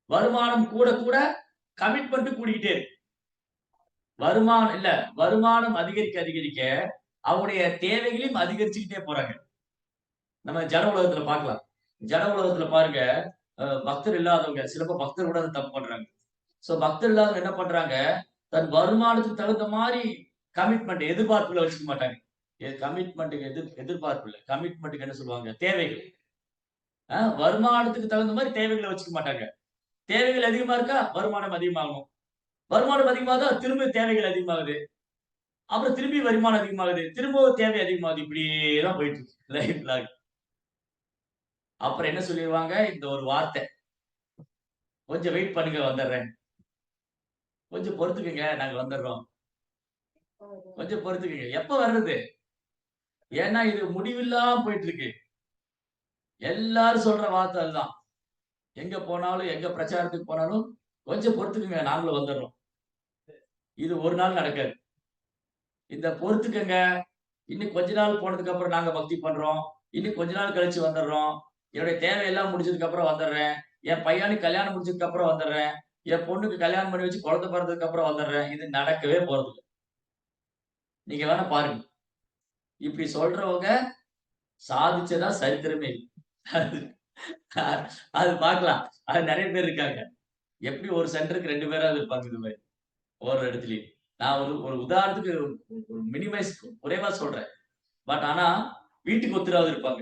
வருமானம் கூட கூட கமிட்மெண்ட் கூடிக்கிட்டே இருக்கு. வருமானம் அதிகரிக்க அவங்களுடைய தேவைகளையும் அதிகரிச்சுக்கிட்டே போறாங்க. நம்ம ஜட உலகத்துல பார்க்கலாம். ஜட உலகத்துல பாருங்க, பக்தர் இல்லாதவங்க, சிலப்ப பக்தர் கூட தப்பு பண்றாங்க. சோ பக்தர் இல்லாதவங்க என்ன பண்றாங்க? தன் வருமானத்துக்கு தகுந்த மாதிரி கமிட்மெண்ட், எதிர்பார்ப்புல வச்சுக்க மாட்டாங்க. கமிட்மெண்ட்டுக்கு எதிர்பார்ப்பு இல்ல. கமிட்மெண்ட்டுக்கு என்ன சொல்லுவாங்க? தேவைகள். வருமானத்துக்கு தகுந்த மாதிரி தேவைகளை வச்சுக்க மாட்டாங்க. தேவைகள் அதிகமா இருக்கா, வருமானம் அதிகமாகணும். வருமானம் அதிகமாக திரும்ப தேவைகள் அதிகமாகுது. அப்புறம் திரும்பி வருமானம் அதிகமாகுது, திரும்ப தேவை அதிகமாகுது. இப்படியேதான் போயிட்டு இருக்கு லைஃப் லாங். அப்புறம் என்ன சொல்லிடுவாங்க? இந்த ஒரு வார்த்தை, கொஞ்சம் வெயிட் பண்ணுங்க வந்துடுறேன், கொஞ்சம் பொறுத்துக்குங்க நாங்க வந்துடுறோம், கொஞ்சம் பொறுத்துக்குங்க. எப்ப வர்றது? ஏன்னா இது முடிவில்லாம போயிட்டு இருக்கு. எல்லாரும் சொல்ற வார்த்தை அதுதான். எங்க போனாலும், எங்க பிரச்சாரத்துக்கு போனாலும், கொஞ்சம் பொறுத்துக்குங்க நாங்களும் வந்துடுறோம். இது ஒரு நாள் நடக்காது. இந்த பொறுத்துக்கங்க. இன்னும் கொஞ்ச நாள் போனதுக்கு அப்புறம் நாங்க பக்தி பண்றோம். இன்னும் கொஞ்ச நாள் கழிச்சு வந்துடுறோம். என்னுடைய தேவையெல்லாம் முடிஞ்சதுக்கு அப்புறம் வந்துடுறேன். என் பையனுக்கு கல்யாணம் முடிஞ்சதுக்கு அப்புறம் வந்துடுறேன். என் பொண்ணுக்கு கல்யாணம் பண்ணி வச்சு குழந்தை பிறந்ததுக்கு அப்புறம் வந்துடுறேன். இது நடக்கவே போறதில்ல. நீங்க வேணா பாருங்க. இப்படி சொல்றவங்க சாதிச்சதா சரித்திரமே இல்ல. அது அது பார்க்கலாம். அது நெறைய பேர் இருக்காங்க. எப்படி ஒரு சென்டருக்கு 2 பேராவது இருப்பாங்க இது மாரி. ஒவ்வொரு இடத்துலயும். நான் ஒரு ஒரு உதாரணத்துக்கு ஒரு மினிமைஸ் குறைவா சொல்றேன். பட் ஆனா வீட்டுக்கு ஒருத்தராவது இருப்பாங்க.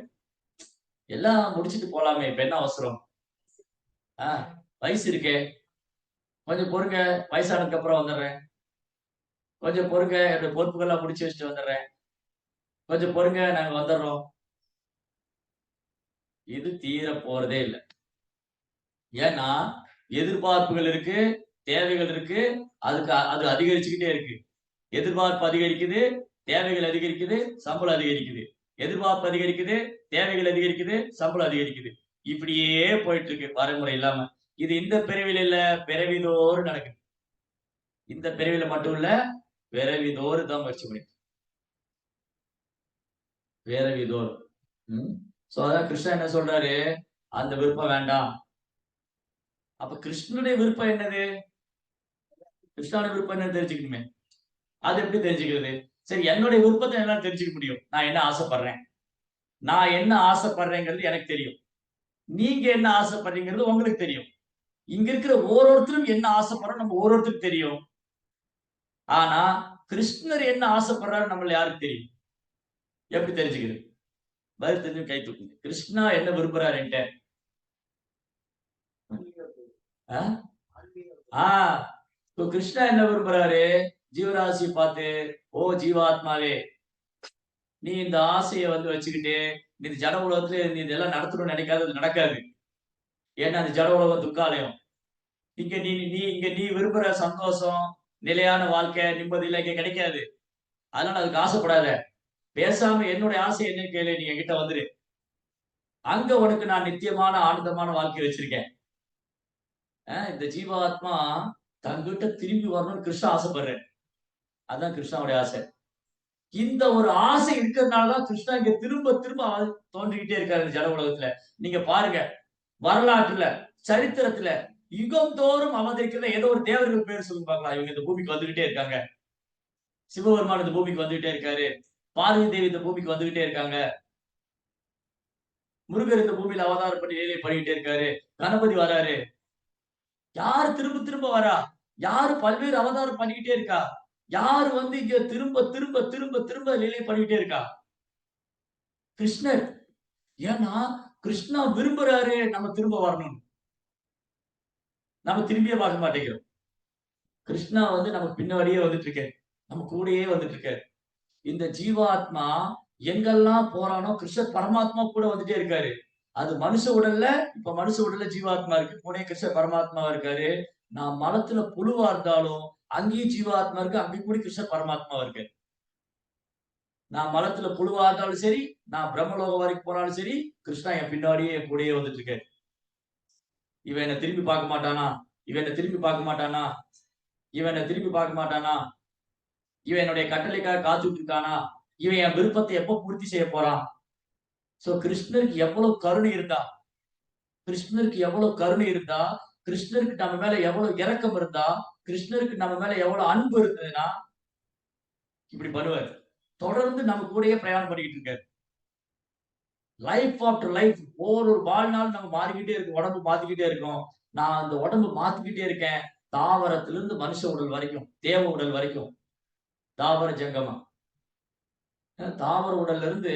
எல்லாம் முடிச்சுட்டு போலாமே! இப்ப என்ன அவசரம்? ஆ வயசு இருக்கே! கொஞ்சம் பொறுங்க. வயசானதுக்கு அப்புறம் வந்துர்றேன். கொஞ்சம் பொறுங்க. என்னோட பொறுப்புகள்லாம் முடிச்சு வச்சுட்டு வந்துர்றேன். கொஞ்சம் பொறுங்க. நாங்க வந்துர்றோம். இது தீரப் போறதே இல்ல. ஏன்னா, எதிர்பார்ப்புகள் இருக்கு, தேவைகள் இருக்கு. அது அதிகரிச்சுக்கிட்டே இருக்கு. எதிர்பார்ப்பு அதிகரிக்குது, தேவைகள் அதிகரிக்குது, சம்பளம் அதிகரிக்குது. எதிர்பார்ப்பு அதிகரிக்குது, தேவைகள் அதிகரிக்குது, சம்பளம் அதிகரிக்குது. இப்படியே போயிட்டு இருக்கு வரைமுறை இல்லாம. இது இந்த பிறவில இல்ல, பிறவிதோறும் நடக்குது. இந்த பிறவில மட்டும் இல்ல, பிறவிதோறும் தான் முயற்சி பண்ணிட்டு பிறவிதோறும். ம். சோ அதான் கிருஷ்ணர் என்ன சொல்றாரு? அந்த விருப்பம் வேண்டாம். அப்ப கிருஷ்ணனுடைய விருப்பம் என்னது? கிருஷ்ணனுடைய விருப்பம் என்னன்னு தெரிஞ்சுக்கணுமே. அது எப்படி தெரிஞ்சுக்கிறது? சரி என்னுடைய விருப்பத்த என்னால தெரிஞ்சுக்க முடியும். நான் என்ன ஆசைப்படுறேன். நான் என்ன ஆசைப்படுறேங்கிறது எனக்கு தெரியும். நீங்க என்ன ஆசைப்படுறீங்கிறது உங்களுக்கு தெரியும். இங்க இருக்கிற ஒவ்வொருத்தரும் என்ன ஆசைப்படுறோம் நம்ம ஒவ்வொருத்தருக்கு தெரியும். ஆனா, கிருஷ்ணர் என்ன ஆசைப்படுறாரு நம்மள யாருக்கு தெரியும்? எப்படி தெரிஞ்சுக்கிறது? பதில் தெரிஞ்சவங்க கை தூக்குங்க. கிருஷ்ணா என்ன விரும்புறாரு என்ட்ட? ஆ? ஆ. இப்போ கிருஷ்ணா என்ன விரும்புறாரு? ஜீவராசிய பார்த்து, "ஓ ஜீவாத்மாவே! நீ இந்த ஆசைய வந்து வச்சுக்கிட்டு, நீ இந்த ஜட உலகத்துல நீ இதெல்லாம் நடத்தணும்னு நினைக்காதது நடக்காது. ஏன்னா, அந்த ஜட உலகம் துர்காலயம். இங்க நீ விரும்புற சந்தோஷம், நிலையான வாழ்க்கை, நிம்மதிலாம் இங்க கிடைக்காது. அதனால அதுக்கு ஆசைப்படாத. பேசாம என்னுடைய ஆசை என்னன்னு கேளு. நீ என்கிட்ட வந்துரு. அங்க உனக்கு நான் நித்தியமான, ஆனந்தமான வாழ்க்கை வச்சிருக்கேன். இந்த ஜீவாத்மா தன்கிட்ட திரும்பி வரணும்னு கிருஷ்ணா ஆசைப்படுறாரு. அதான் கிருஷ்ணாவுடைய ஆசை. இந்த ஒரு ஆசை இருக்கிறதுனால தான் கிருஷ்ணா இங்க திரும்ப திரும்ப தோன்றிக்கிட்டே இருக்காரு இந்த ஜட உலகத்துல. நீங்க பாருங்க. வரலாற்றுல, சரித்திரத்துல யுகம் தோறும் அவதரிக்கிற ஏதோ ஒரு தேவர்கள் பேர் சொல்லுங்க பார்க்கலாம். இவங்க இந்த பூமிக்கு வந்துகிட்டே இருக்காங்க. சிவபெருமான் இந்த பூமிக்கு வந்துகிட்டே இருக்காரு. பார்வதி தேவி இந்த பூமிக்கு வந்துகிட்டே இருக்காங்க. முருகர் இந்த பூமியில அவதாரம் பண்ணி லீலை பண்ணிக்கிட்டே இருக்காரு. கணபதி வராரு. யாரு திரும்ப திரும்ப வரா? யாரு பல்வேறு அவதாரம் பண்ணிக்கிட்டே இருக்கா? யாரு வந்து இங்க திரும்ப திரும்ப திரும்ப திரும்ப லீலை பண்ணிக்கிட்டே இருக்கா? கிருஷ்ணர். ஏன்னா, கிருஷ்ணா விரும்புறாரு நம்ம திரும்ப வரணும்னு. நம்ம திரும்பியே பார்க்க மாட்டேங்கிறோம். கிருஷ்ணா வந்து நம்ம பின்னாடியே வந்துட்டு இருக்காரு. நம்ம கூடயே வந்துட்டு இருக்காரு. இந்த ஜீவாத்மா எங்கெல்லாம் போறானோ கிருஷ்ணர் பரமாத்மா கூட வந்துட்டே இருக்காரு. அது மனுஷ உடல்ல இப்ப மனுஷ உடல்ல ஜீவாத்மா இருக்கு. கூடயே கிருஷ்ணர் பரமாத்மாவா இருக்காரு. நான் மலத்துல புழுவா இருந்தாலும் அங்கேயும் ஜீவாத்மா இருக்கு. அங்கேயும் கூட கிருஷ்ணர் பரமாத்மாவா இருக்காரு. நான் மலத்துல புழுவா இருந்தாலும் சரி, நான் பிரம்மலோகம் வரைக்கும் போனாலும் சரி, கிருஷ்ணா என் பின்னாடியே என் கூடயே வந்துட்டு இருக்காரு. இவன் என்ன திரும்பி பார்க்க மாட்டானா? இவன் என்ன திரும்பி பார்க்க மாட்டானா? இவன் என்ன திரும்பி பார்க்க மாட்டானா? இவன் என்னுடைய கட்டளைக்காக காத்துட்டு இருக்கானா? இவன் என் விருப்பத்தை எப்ப பூர்த்தி செய்ய போறான்? சோ கிருஷ்ணருக்கு எவ்வளவு கருணை இருந்தா, கிருஷ்ணருக்கு எவ்வளவு கருணை இருந்தா, கிருஷ்ணருக்கு நம்ம மேல எவ்வளவு இரக்கம் இருந்தா, கிருஷ்ணருக்கு நம்ம மேல எவ்வளவு அன்பு இருந்ததுன்னா, இப்படி பண்ணுவாரு. தொடர்ந்து நம்ம கூடயே பிரயாணம் பண்ணிக்கிட்டு இருக்காரு. லைஃப் ஆஃப்டர் லைஃப் ஒவ்வொரு வாழ்நாள் நம்ம மாறிக்கிட்டே இருக்கோம். உடம்பு மாத்திக்கிட்டே இருக்கோம். நான் அந்த உடம்பு மாத்திக்கிட்டே இருக்கேன். தாவரத்திலிருந்து மனுஷ உடல் வரைக்கும், தேவ உடல் வரைக்கும். தாவர ஜங்கமம். தாவர உடல்ல இருந்து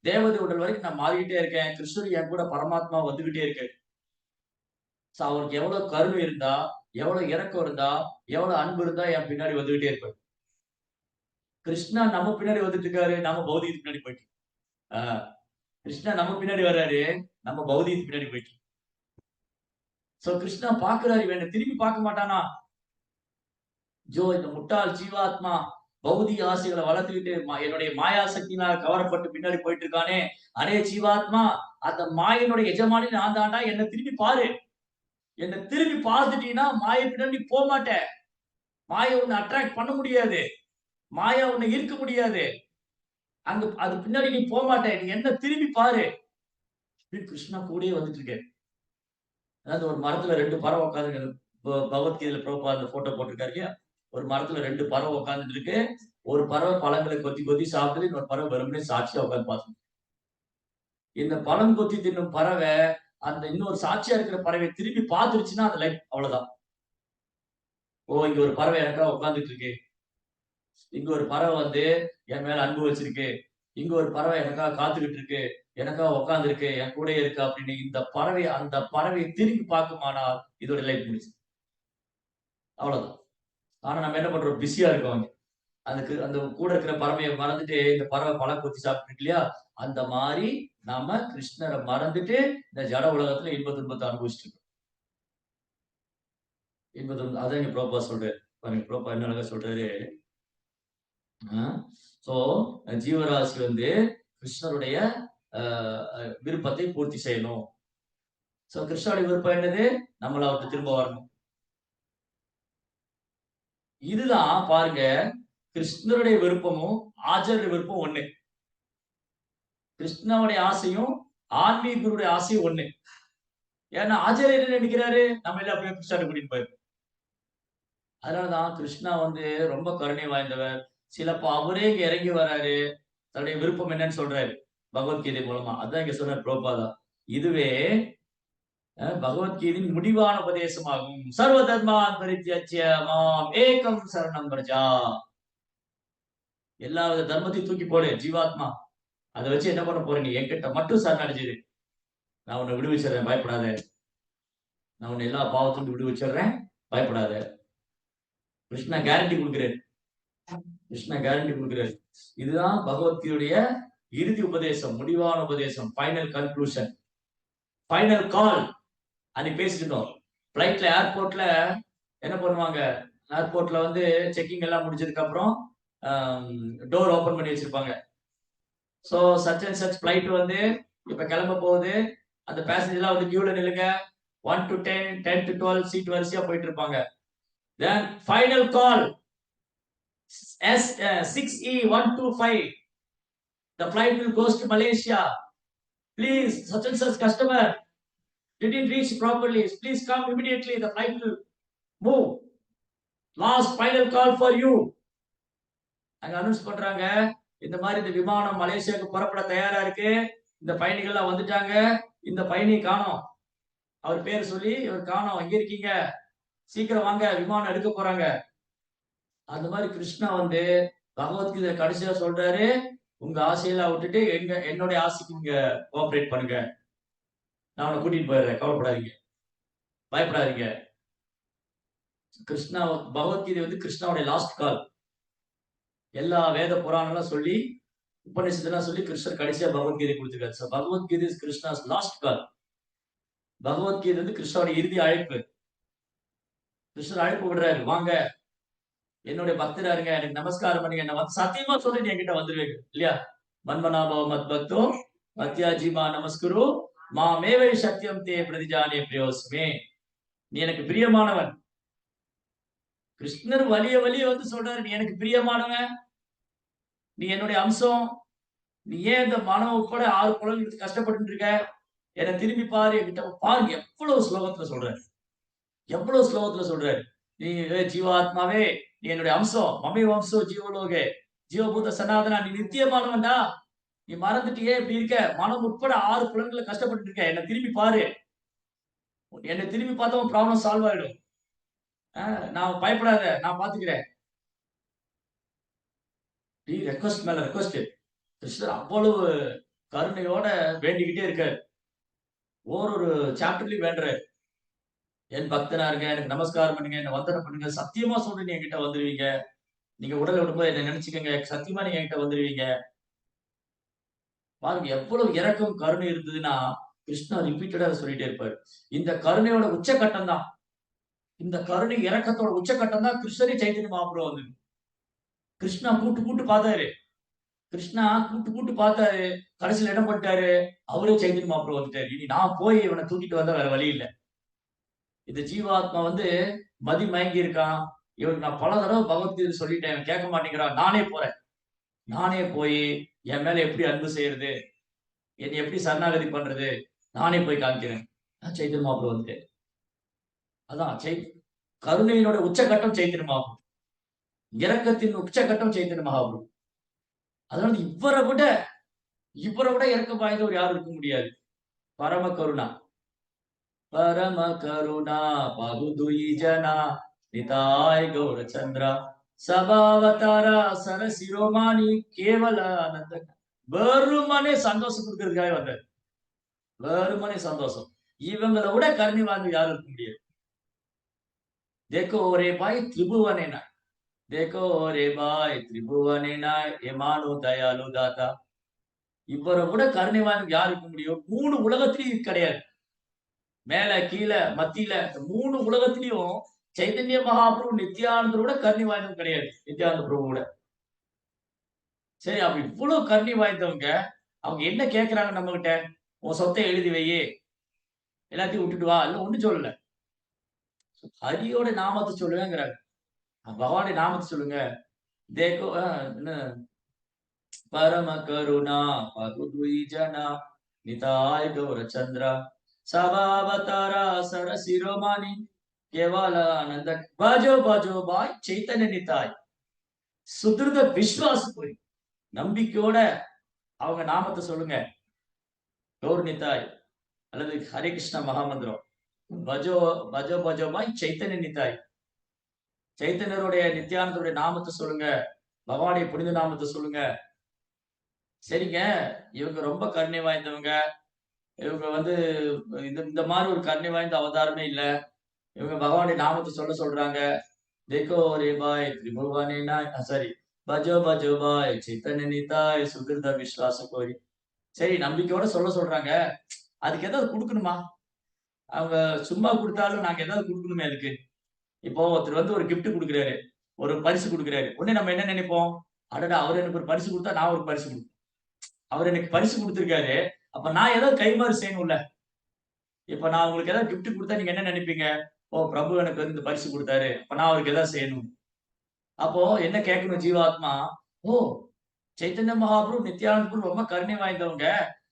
தேவதை உடல் வரைக்கும் நான் மாறிக்கிட்டே இருக்கேன். கிருஷ்ணர் என் கூட பரமாத்மா வந்துகிட்டே இருக்காரு. அவருக்கு எவ்வளவு கருணை இருந்தா, எவ்வளவு இரக்கம் இருந்தா, எவ்வளவு அன்பு இருந்தா என் பின்னாடி வந்துகிட்டே இருப்பாரு. கிருஷ்ணா நம்ம பின்னாடி வந்துட்டு இருக்காரு. நம்ம பௌதிகத்துக்கு பின்னாடி போயிட்டோம். ஆ, கிருஷ்ணா நம்ம பின்னாடி வர்றாரு. நம்ம பௌதிகத்துக்கு பின்னாடி போயிட்டோம். சோ கிருஷ்ணா பாக்குறாரு. இவன் என்ன திரும்பி பார்க்க மாட்டானா? இந்த முட்டாள் ஜீவாத்மா பௌதிக ஆசைகளை வளர்த்துக்கிட்டு என்னுடைய மாயாசக்தினால் கவரப்பட்டு பின்னாடி போயிட்டு இருக்கானே, அரே ஜீவாத்மா, அந்த மாயினுடைய எஜமானி நான் தாண்டா, என்ன திரும்பி பாரு. என்ன திரும்பி பார்த்துட்டீங்கன்னா மாயை பின்னாடி நீ போக மாட்ட. மாயை உன்னை அட்ராக்ட் பண்ண முடியாது. மாயா உன்னை ஈர்க்க முடியாது. அங்க அது பின்னாடி நீ போக மாட்ட. நீ என்ன திரும்பி பாரு. கிருஷ்ணா கூடயே வந்துட்டு இருக்காரு. அதாவது ஒரு மரத்துல 2 பறவை உட்கார்ந்து பகவத்கீதையில பிரபுபாதா அந்த போட்டோ போட்டிருக்காரு இல்லையா? ஒரு மரத்துல 2 பறவை உட்கார்ந்துட்டு இருக்கு. ஒரு பறவை பழங்களை கொத்தி கொத்தி சாப்பிடுது. இன்னொரு பறவை வெறுமனே சாட்சியா உட்கார்ந்து பார்த்துட்டு. இந்த பழம் கொத்தி தின்னும் பறவை அந்த இன்னொரு சாட்சியா இருக்கிற பறவை திரும்பி பார்த்துருச்சுன்னா அந்த லைஃப் அவ்வளவுதான். ஓ, இங்க ஒரு பறவை எனக்காக உட்கார்ந்துட்டு இருக்கு. இங்க ஒரு பறவை வந்து என் மேல அன்பு வச்சிருக்கு. இங்க ஒரு பறவை எனக்காக காத்துக்கிட்டு இருக்கு. எனக்காக உட்கார்ந்து இருக்கு. என் கூடயே இருக்கு அப்படின்னு இந்த பறவை அந்த பறவையை திரும்பி பார்க்குமானால் இதோட லைஃப் முடிச்சு. அவ்வளவுதான். ஆனா நம்ம என்ன பண்றோம்? பிஸியா இருக்கோம். அதுக்கு அந்த கூட இருக்கிற பறவையை மறந்துட்டு இந்த பறவை பழம் கொத்தி சாப்பிட்டு இல்லையா? அந்த மாதிரி நாம கிருஷ்ணரை மறந்துட்டு இந்த ஜட உலகத்துல இன்ப துன்பத்தை அனுபவிச்சுட்டு இருக்கோம். இன்ப துன்பம் அதான் இங்க பிரபுபா சொல்றாரு. பாருங்க பிரபுபா என்ன அழகா சொல்றாரு. சோ ஜீவராசி வந்து கிருஷ்ணருடைய விருப்பத்தை பூர்த்தி செய்யணும். சோ கிருஷ்ணருடைய விருப்பம் என்னது? நம்மள அவர்கிட்ட திரும்ப வரணும். இதுதான் பாருங்க, கிருஷ்ணருடைய விருப்பமும் ஆச்சாரிய விருப்பம் ஒண்ணு. கிருஷ்ணனுடைய ஆசையும் ஆன்மீகருடைய ஆசையும் ஒண்ணு. ஏன்னா ஆச்சாரியர் என்ன நினைக்கிறாரு? நம்ம எல்லாம் அப்படியே கிருஷ்ணாட்ட கூட்டிட்டு போயிரு. அதனாலதான் கிருஷ்ணா வந்து ரொம்ப கருணை வாய்ந்தவர். சிலப்போ அவரே இங்க இறங்கி வராரு. தன்னுடைய விருப்பம் என்னன்னு சொல்றாரு பகவத்கீதை மூலமா. அதான் இங்க சொன்னார் பிரபுபாதா. இதுவே பகவத்கீதையின் முடிவான உபதேசமாகும். சர்வ தர்மான் பரித்யஜ்ய மாம் ஏகம் சரணம் பிரஜா. எல்லா வித தர்மத்தையும் தூக்கி போடு ஜீவாத்மா. அதை வச்சு என்ன பண்ண போற? நீ என்கிட்ட மட்டும் சரணடைஞ்சிரு. நான் உன்னை விடுவிச்சிடுறேன், பயப்படாத. நான் உன்னை எல்லா பாவத்திலும் விடுவிச்சிடுறேன், பயப்படாத. கிருஷ்ணா கேரண்டி கொடுக்கிறார். கிருஷ்ணா கேரண்டி கொடுக்கிறார். இதுதான் பகவத்கீதையுடைய இறுதி உபதேசம், முடிவான உபதேசம், ஃபைனல் கன்க்ளூஷன், ஃபைனல் கால். அன்னைக்கு பேசிட்டோம். பிளைட்ல ஏர்போர்ட்ல என்ன பண்ணுவாங்க? ஏர்போர்ட்ல வந்து செக்கிங் எல்லாம் முடிஞ்சதுக்கு அப்புறம் டோர் ஓபன் பண்ணி வச்சிருப்பாங்க. So such and such flight வந்து இப்ப கிளம்ப போகுது. அந்த பேசஞ்சர்லாம் வந்து கியூல நில்லுங்க. 1 to 10, 10 to 12 சீட் வரிசையா போயிட்டு இருப்பாங்க. Then final call S6E125. The flight will goes to Malaysia. Please, such and such customer didn't reach properly. Please come immediately. The flight will move. Last final call for you. அங்க announce பண்றாங்க, இந்த மாதிரி இந்த விமானம் மலேசியாவுக்கு புறப்பட தயாரா இருக்கு. இந்த பயணிகள்லாம் வந்துட்டாங்க. இந்த பயணி காணோம். அவர் பேர் சொல்லி இவர் காணோம். எங்க இருக்கீங்க? சீக்கிரம் வாங்க, விமானம் எடுக்க போறாங்க. அந்த மாதிரி கிருஷ்ணா வந்து பகவத்கீதை கடைசியா சொல்றாரு, உங்க ஆசையெல்லாம் விட்டுட்டு என்னுடைய ஆசைக்கு நீங்க கோஆபரேட் பண்ணுங்க. நான் உன்னை கூட்டிட்டு போயிடுறேன், கவலைப்படாதீங்க, பயப்படாதீங்க. கிருஷ்ணா பகவத்கீதை வந்து கிருஷ்ணாவுடைய லாஸ்ட் கால். எல்லா வேத புராணம்லாம் சொல்லி உபநிஷத்துலாம் சொல்லி கிருஷ்ணர் கடைசியா பகவத்கீதை கொடுத்திருக்காரு. So Bhagavad Gita is Krishna's last call. Bhagavad Gita வந்து கிருஷ்ணாவுடைய இறுதி அழைப்பு. கிருஷ்ணர் அழைப்பு விடுறாரு, வாங்க என்னுடைய பக்தரா இருங்க, எனக்கு நமஸ்காரம் பண்ணுங்க. என்ன வந்து சத்தியமா சொல்லி நீ என்கிட்ட வந்துருவீங்க இல்லையா? மன்மனாபவ மத் பக்தோ மத்யாஜிமா நமஸ்குரு மாமேவை சத்தியம் தே பிரதிஜானே பிரியோஸ்மே. நீ எனக்கு பிரியமானவன். கிருஷ்ணர் வலிய வலிய வந்து சொல்றாரு, நீ எனக்கு பிரியமானவன், நீ என்னுடைய அம்சம். நீ ஏன் இந்த மனம் உட்பட 6 குழந்தைகளுக்கு கஷ்டப்பட்டு இருக்க? என்னை திரும்பி பாரு, என்கிட்ட பாருங்க. எவ்வளவு ஸ்லோகத்துல சொல்றாரு, எவ்வளவு ஸ்லோகத்துல சொல்றாரு. நீ ஜீவாத்மாவே, நீ என்னுடைய அம்சம். மமே வம்சோ ஜீவலோகே ஜீவபூத சனாதனா. நீ நித்தியமானவன்டா. நீ மறந்துட்டியே, இப்படி இருக்க. மனம் உட்பட 6 புலன்களை கஷ்டப்பட்டு இருக்க. என்னை திரும்பி பாரு. என்னை திரும்பி பார்த்தா உன் ப்ராப்ளம் சால்வ் ஆயிடும். நான் பயப்படாத, நான் பாத்துக்கிறேன். ரெக்வஸ்ட் மேல ரெக்வஸ்ட். கிருஷ்ணர் அவ்வளவு கருணையோட வேண்டிக்கிட்டே இருக்காரு. ஒரு சாப்டர்லயும் வேண்டுறாரு, என் பக்தனா இருங்க, எனக்கு நமஸ்காரம் பண்ணுங்க, என்ன வந்தனம் பண்ணுங்க. சத்தியமா சொல்றேன், நீ என்கிட்ட வந்துருவீங்க. நீங்க உடலை விடும்போது என்ன நினைச்சுக்கங்க, சத்தியமா நீங்க என்கிட்ட வந்துருவீங்க. பாருங்க எவ்வளவு இரக்கம் கருணை இருந்ததுன்னா கிருஷ்ணா ரிப்பீட்டடா சொல்லிட்டே இருப்பாரு. இந்த கருணையோட உச்சகட்டம் தான், இந்த கருணை இரக்கத்தோட உச்சகட்டம் தான் கிருஷ்ணரே சைத்தன்ய மகாபிரபு வந்து. கிருஷ்ணா கூட்டு கூட்டு பார்த்தாரு. கிருஷ்ணா கூட்டு கூட்டு பார்த்தாரு. கடைசியில என்ன பண்ணிட்டாரு? அவரே சைத்தன்ய மகாபிரபு வந்துட்டாரு. இனி நான் போய் இவன தூக்கிட்டு வந்தா வேற வழி இல்ல. இந்த ஜீவாத்மா வந்து மதி மயங்கி இருக்கான். இவனுக்கு நான் பல தடவ பகவத்கீதை சொல்லிட்டேன். இவன் கேட்க மாட்டேங்கிறான். நானே போறேன். நானே போய் என் மேல எப்படி அன்பு செய்யறது? என்னை எப்படி சரணாகதி பண்றது? நானே போய் காமிக்கிறேன். சைத்தன்ய மகாபிரபு வந்துட்டாரு. அதான் கருணையினுடைய உச்சகட்டம் சைத்தன்ய மகாபிரபு. இரக்கத்தின் உச்சகட்டம் சைத்தன்ய மகாபிரபு. அதனால இவரை விட இரக்கம் வாய்ந்தவர் யாரும் இருக்க முடியாது. பரம கருணா. பரம கருணா பகுதுயி ஜனா நிதாய் கௌரச்சந்திரா சபாவதாரா சரசிரோமானி கேவல ஆனந்த. வெறுமனே சந்தோஷம் கொடுக்கறதுக்காக வந்தார். வெறுமனே சந்தோஷம். இவங்களை விட கருணை வாய்ந்த யாரும் இருக்க முடியாது. देखो रे भाई त्रिभुवने ना देखो रे भाई त्रिभुवने ना एमानु दयालु दाता. இவரை விட கருணை வாய்ந்த யார் இருக்க முடியும்? 3 உலகத்திலயும் கிடையாது. மேல கீழ மத்தியில இந்த 3 உலகத்திலயும் சைதன்ய மகாபிரபு நித்யானந்தரோட கருணை வாய்ந்தவங்க கிடையாது. நித்யானந்த பிரபுவோட. சரி, அப்ப இவ்வளவு கருணை வாய்ந்தவங்க அவங்க என்ன கேட்கிறாங்க நம்ம கிட்ட? உன் சொத்தை எழுதி வையே, எல்லாத்தையும் விட்டுட்டு வா. இல்ல ஒண்ணும் சொல்லல. ஹரியோட நாமத்தை சொல்லுங்கிறாங்க. பகவானுடைய நாமத்தை சொல்லுங்க. தேக்கோ என்ன பரம கருணா பகுதுயி ஜனா நிதாய் கௌரச்சந்திரா சபாவதாரா சரசிரோமானி கேவல ஆனந்த பஜோ பஜோ பாய் சைத்தன்ய நிதாய். சுதிருத விஸ்வாஸ் போய் நம்பிக்கையோட அவங்க நாமத்தை சொல்லுங்க. கௌர் நிதாய் அல்லது ஹரே கிருஷ்ண மகாமந்திரம். பஜோ பஜோ பஜோ பாய் சைத்தன்ய நிதாய். சைத்தன்யருடைய நித்யானந்தருடைய நாமத்தை சொல்லுங்க. பகவானுடைய புனித நாமத்தை சொல்லுங்க. சரிங்க, இவங்க ரொம்ப கருணை வாய்ந்தவங்க. இவங்க வந்து இந்த மாதிரி ஒரு கருணை வாய்ந்த அவதாரமே இல்ல. இவங்க பகவானுடைய நாமத்தை சொல்றாங்க. देखो रे भाई त्रिभुवने ना சாரி பஜோ பஜோ பாய் சைத்தன்ய நிதாய் சுகிருத விஸ்வாச கோரி. சரி, நம்பிக்கையோட சொல்றாங்க. அதுக்கு ஏதாவது கொடுக்கணுமா? அவங்க சும்மா கொடுத்தாலும் நாங்க ஏதாவது கொடுக்கணுமே அதுக்கு. இப்போ ஒருத்தர் வந்து ஒரு கிஃப்ட் கொடுக்குறாரு, ஒரு பரிசு கொடுக்குறாரு. உடனே நம்ம என்ன நினைப்போம்? அடடா, அவர் எனக்கு ஒரு பரிசு கொடுத்தா நான் ஒரு பரிசு கொடுப்பேன். அவர் எனக்கு பரிசு கொடுத்திருக்காரு, அப்ப நான் ஏதாவது கைமாறு செய்யணும்ல. இப்ப நான் உங்களுக்கு ஏதாவது கிஃப்ட் கொடுத்தா நீங்க என்ன நினைப்பீங்க? ஓ, பிரபு எனக்கு வந்து இந்த பரிசு கொடுத்தாரு, அப்ப நான் அவருக்கு ஏதாவது செய்யணும். அப்போ என்ன கேட்கணும் ஜீவாத்மா? ஓ, சைத்தன்ய மகாபிரபு நித்யானந்த பிரபு ரொம்ப கருணை வாய்ந்தவங்க.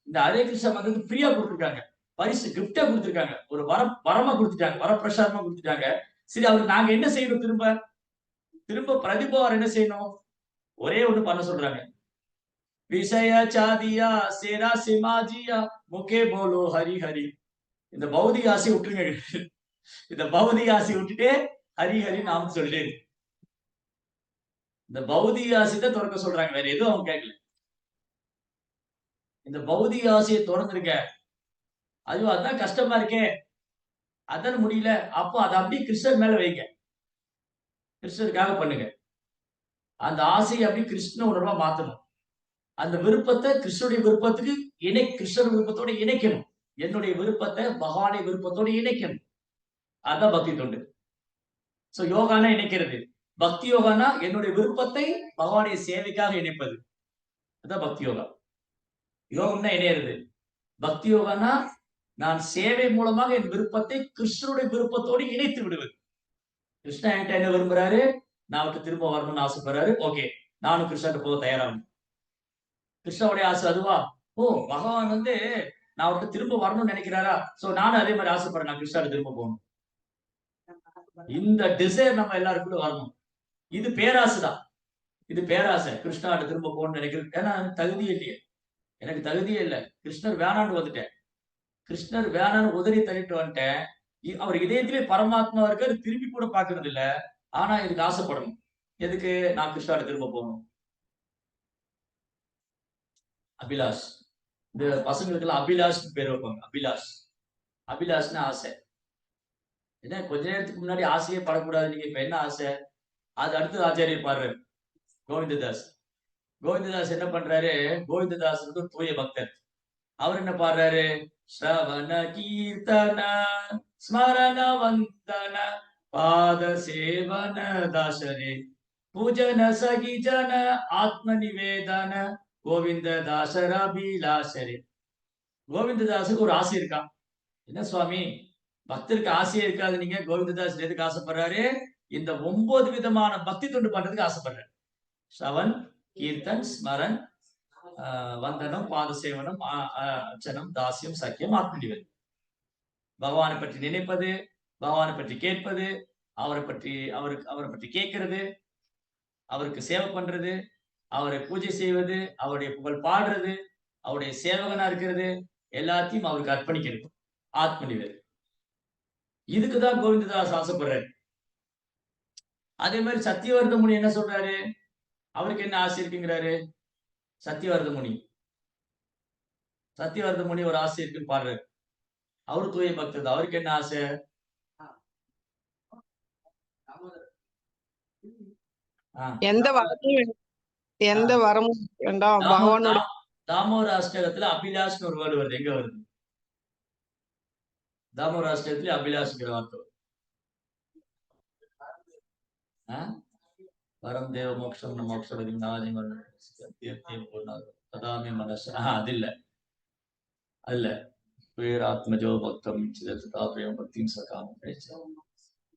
இந்த ஹரே கிருஷ்ண மந்திரத்துக்கு ஃப்ரீயா கொடுத்துருக்காங்க. பரிசு கிஃப்டா கொடுத்துருக்காங்க. ஒரு வரமா கொடுத்துட்டாங்க. வரப்பிரசாதமா கொடுத்துட்டாங்க. சரி, அவருக்கு நாங்க என்ன செய்யணும்? திரும்ப பிரதிபவர் என்ன செய்யணும்? ஒரே ஒண்ணு பண்ண சொல்றாங்க. விஷய சாதியா சேரா சிமாஜியா முகே போலோ ஹரி ஹரி. இந்த பௌதிக ஆசை விட்டுருங்க. இந்த பௌதிக ஆசை விட்டுட்டு ஹரி ஹரி நாம சொல்லிட்டு இந்த பௌதிக ஆசையை துறக்க சொல்றாங்க. வேற எதுவும் அவங்க கேட்கல. இந்த பௌதிக ஆசையை திறந்துருக்க. ஐயோ, அதான் கஷ்டமா இருக்கே, அதான் முடியல. அப்போ அதை அப்படியே கிருஷ்ணர் மேல வைங்க. கிருஷ்ணருக்காக பண்ணுங்க. அந்த ஆசையை அப்படி கிருஷ்ண உணர்வா மாத்தணும். அந்த விருப்பத்தை கிருஷ்ணனுடைய விருப்பத்துக்கு கிருஷ்ணர் விருப்பத்தோட இணைக்கணும். என்னுடைய விருப்பத்தை பகவானுடைய விருப்பத்தோட இணைக்கணும். அதான் பக்தி தொண்டு. சோ யோகானா இணைக்கிறது. பக்தி யோகானா என்னுடைய விருப்பத்தை பகவானுடைய சேவைக்காக இணைப்பது. அதான் பக்தி யோகா. யோகம்னா இணையிறது. பக்தி யோகானா நான் சேவை மூலமாக என் விருப்பத்தை கிருஷ்ணனுடைய விருப்பத்தோடு இணைத்து விடுவது. கிருஷ்ணா என்கிட்ட என்ன விரும்புறாரு? நான் அவருக்கு திரும்ப வரணும்னு ஆசைப்படுறாரு. ஓகே, நானும் கிருஷ்ணன் போக தயாராகும். கிருஷ்ணனுடைய ஆசை அதுவா? ஓ, பகவான் வந்து நான் அவர்கிட்ட திரும்ப வரணும்னு நினைக்கிறாரா? சோ நானும் அதே மாதிரி ஆசைப்படுறேன், நான் கிருஷ்ணாட்ட திரும்ப போகணும். இந்த டிசைர் நம்ம எல்லாருக்குள்ள வரணும். இது பேராசைதான். இது பேராசை. கிருஷ்ணாட்ட திரும்ப போகணும்னு நினைக்கிறேன். ஏன்னா தகுதியே இல்லையே, எனக்கு தகுதியே இல்லை. கிருஷ்ணர் வேணான்னு வந்துட்டேன். கிருஷ்ணர் வேணான்னு உதறி தள்ளிட்டு வந்துட்டேன். அவர் இதயத்திலே பரமாத்மா இருக்காரு, திரும்பி கூட பாக்குறது இல்ல. ஆனா இதுக்கு ஆசைப்படணும். எதுக்கு? நான் கிருஷ்ணாட்ட திரும்ப போகணும். அபிலாஷ். இந்த பசங்களுக்கு எல்லாம் அபிலாஷ் பேர் வைப்பாங்க. அபிலாஷ். அபிலாஷ்னா ஆசை. என்ன, கொஞ்ச நேரத்துக்கு முன்னாடி ஆசையே படக்கூடாது நீங்க, இப்ப என்ன ஆசை? அது அடுத்து ஆச்சாரியர் பாடுறாரு, கோவிந்ததாஸ். கோவிந்ததாஸ் என்ன பண்றாரு? கோவிந்ததாஸ் வந்து தூய பக்தர். அவர் என்ன பாடுறாரு? ஸ்ரவண கீர்த்தன ஸ்மரண வந்தன பாத சேவன தாசரே பூஜன சகிஜன ஆத்ம நிவேதன கோவிந்த தாசரபிலாசரே. கோவிந்ததாசுக்கு ஒரு ஆசை இருக்கான். என்ன சுவாமி, பக்தருக்கு ஆசையே இருக்காது, நீங்க கோவிந்ததாஸ் எதுக்கு ஆசைப்படுறாரு? இந்த 9 விதமான பக்தி தொண்டு பண்றதுக்கு ஆசைப்படுறாரு. ஸ்ரவன், கீர்த்தன், ஸ்மரன், வந்தனம், பாத சேவனம், அர்ச்சனம், தாசியம், சக்கியம், ஆத்ம நிவேதனம். பகவானை பற்றி நினைப்பது, பகவானை பற்றி கேட்பது, அவரை பற்றி கேட்கிறது, அவருக்கு சேவை பண்றது, அவரை பூஜை செய்வது, அவருடைய புகழ் பாடுறது, அவருடைய சேவகனா இருக்கிறது, எல்லாத்தையும் அவருக்கு அர்ப்பணிக்கிறது. ஆத்ம நிவேதனம். இதுக்குதான் கோவிந்ததாஸ் ஆசைப்படுறாரு. அதே மாதிரி சத்தியவர்த முனி என்ன சொல்றாரு? அவருக்கு என்ன ஆசை இருக்குங்கிறாரு? சத்தியவர்த முனி ஒரு ஆசை இருக்குன்னு பாடுறாரு. அவரு தூய பக்தர். அவருக்கு என்ன ஆசை? எந்த வரமும் வேண்டாம், பகவானோட. தாமோதர அஷ்டகத்துல அபிலாஷ்னு ஒரு வேர்டு வருது. எங்க வருது? தாமோதர அஷ்டகத்துல அபிலாஷ்ங்கிற வார்த்தை. வரம் தேவ மோட்சம் மோட்சவதி ததாமே மனச. அது இல்ல, அல்ல. பேராத்மஜோ பக்தம் சிதாபிரியம் பக்தியும் சகாமம்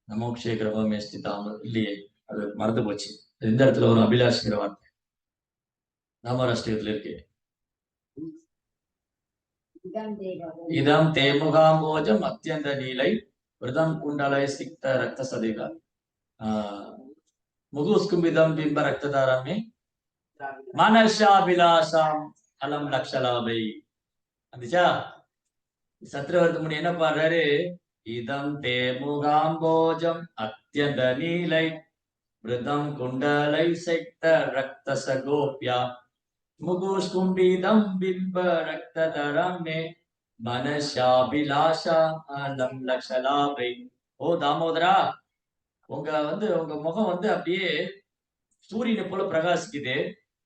நமோக்ஷே கிரபமே ஸ்திதாம. இல்லையே, அது மறந்து போச்சு. இந்த இடத்துல ஒரு அபிலாஷ்ங்கிற வார்த்தை தாமராஷ்டிரத்துல இருக்கு. இதம் தேமுகாம்போஜம் அத்தியந்த நீலை விரதம் குண்டலை சிக்த ரத்த சதிகா முகுஸ்கும்பிதம் பிம்ப ரக்ததாரமே மனஷாபிலாஷாம் அலம் லக்ஷலாபை. வந்துச்சா? சத்ரவர்த்த முனி என்ன பாடுறாரு? இதம் தேமுகாம்போஜம் அத்தியந்த நீலை விரதம் குண்டலை சிக்த ரக்த சகோப்யா முகுஸ்கும்பிதம் பிம்ப ரக்ததரமே மனஷாபிலாஷா அலம் லக்ஷலாபை. ஓ தாமோதரா, உங்க முகம் அப்படியே சூரியனை போல பிரகாசிக்குது.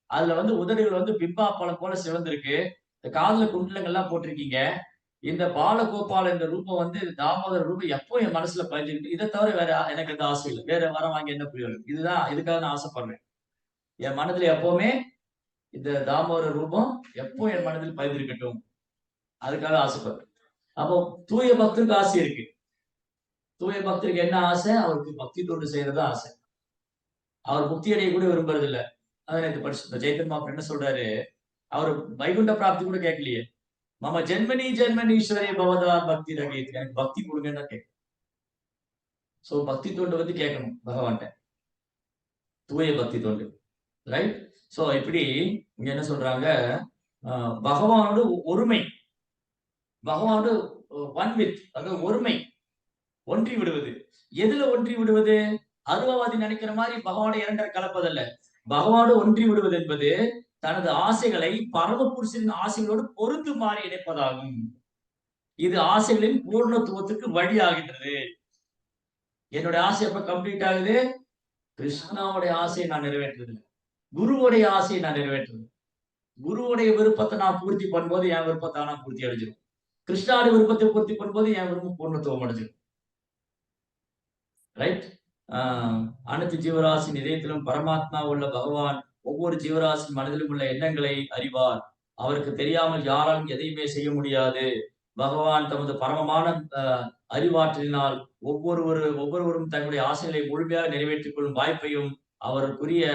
அதுல உதடுகள் பிம்பா பழம் போல சிவந்திருக்கு. இந்த காதுல குண்டலங்கள்லாம் போட்டிருக்கீங்க. இந்த பாலகோபால இந்த ரூபம் தாமோதர ரூபம் எப்போ என் மனசுல பதிஞ்சிருக்கு. இதை தவிர வேற எனக்கு எந்த ஆசை இல்லை. வேற வரம் வாங்கி என்ன புரியும்? இதுக்காக நான் ஆசைப்படுறேன். என் மனதுல எப்பவுமே இந்த தாமோதர ரூபம் எப்போ என் மனதில் பதிந்திருக்கட்டும், அதுக்காக ஆசைப்படுறேன். அப்போ தூய பக்தருக்கு ஆசை இருக்கு. தூய பக்தருக்கு என்ன ஆசை? அவருக்கு பக்தி தொண்டு செய்யறதா ஆசை. அவர் முக்தி அடைய கூட விரும்புறது இல்லை. அதான் எனக்கு படிச்சு ஜெயதன் மாப்பன் என்ன சொல்றாரு? அவர் வைகுண்ட பிராப்தி கூட கேட்கலையே. மம ஜென்மனி ஜென்மனீஸ்வரே பவதா பக்தி ரகீத், எனக்கு பக்தி கொடுங்கன்னு கேட்க. சோ பக்தி தொண்டு கேட்கணும் பகவான்கிட்ட, தூய பக்தி தொண்டு. ரைட்? சோ இப்படி இங்க என்ன சொல்றாங்க? பகவானோட ஒருமை, பகவானோட ஒன் வித், அதாவது ஒருமை, ஒன்றி விடுவது. எதுல ஒன்றி விடுவது? அருவவாதி நினைக்கிற மாதிரி பகவானை இரண்டரை கலப்பதல்ல. பகவானோடு ஒன்றி விடுவது என்பது தனது ஆசைகளை பரமபுருஷனின் ஆசைகளோடு பொருந்து மாறி இணைப்பதாகும். இது ஆசைகளின் பூர்ணத்துவத்துக்கு வழியாகின்றது. என்னுடைய ஆசை எப்ப கம்ப்ளீட் ஆகுது? கிருஷ்ணாவுடைய ஆசையை நான் நிறைவேற்றுறது, குருவுடைய ஆசையை நான் நிறைவேற்றுறது. குருவுடைய விருப்பத்தை நான் பூர்த்தி பண்ணும்போது என் விருப்பத்தை நான் பூர்த்தி அடைஞ்சிடும். கிருஷ்ணாவுடைய விருப்பத்தை பூர்த்தி பண்ணும்போது என் விருப்பம் பூர்ணத்துவம் அடைஞ்சிடும். ரைட்? அனைத்து ஜீவராசின் இதயத்திலும் பரமாத்மா உள்ள பகவான் ஒவ்வொரு ஜீவராசின் மனதிலும் உள்ள எண்ணங்களை அறிவார். அவருக்கு தெரியாமல் யாராலும் எதையுமே செய்ய முடியாது. பகவான் தமது பரமமான அறிவாற்றலினால் ஒவ்வொருவரும் தங்களுடைய ஆசைகளை முழுமையாக நிறைவேற்றிக் கொள்ளும் வாய்ப்பையும் அவருக்குரிய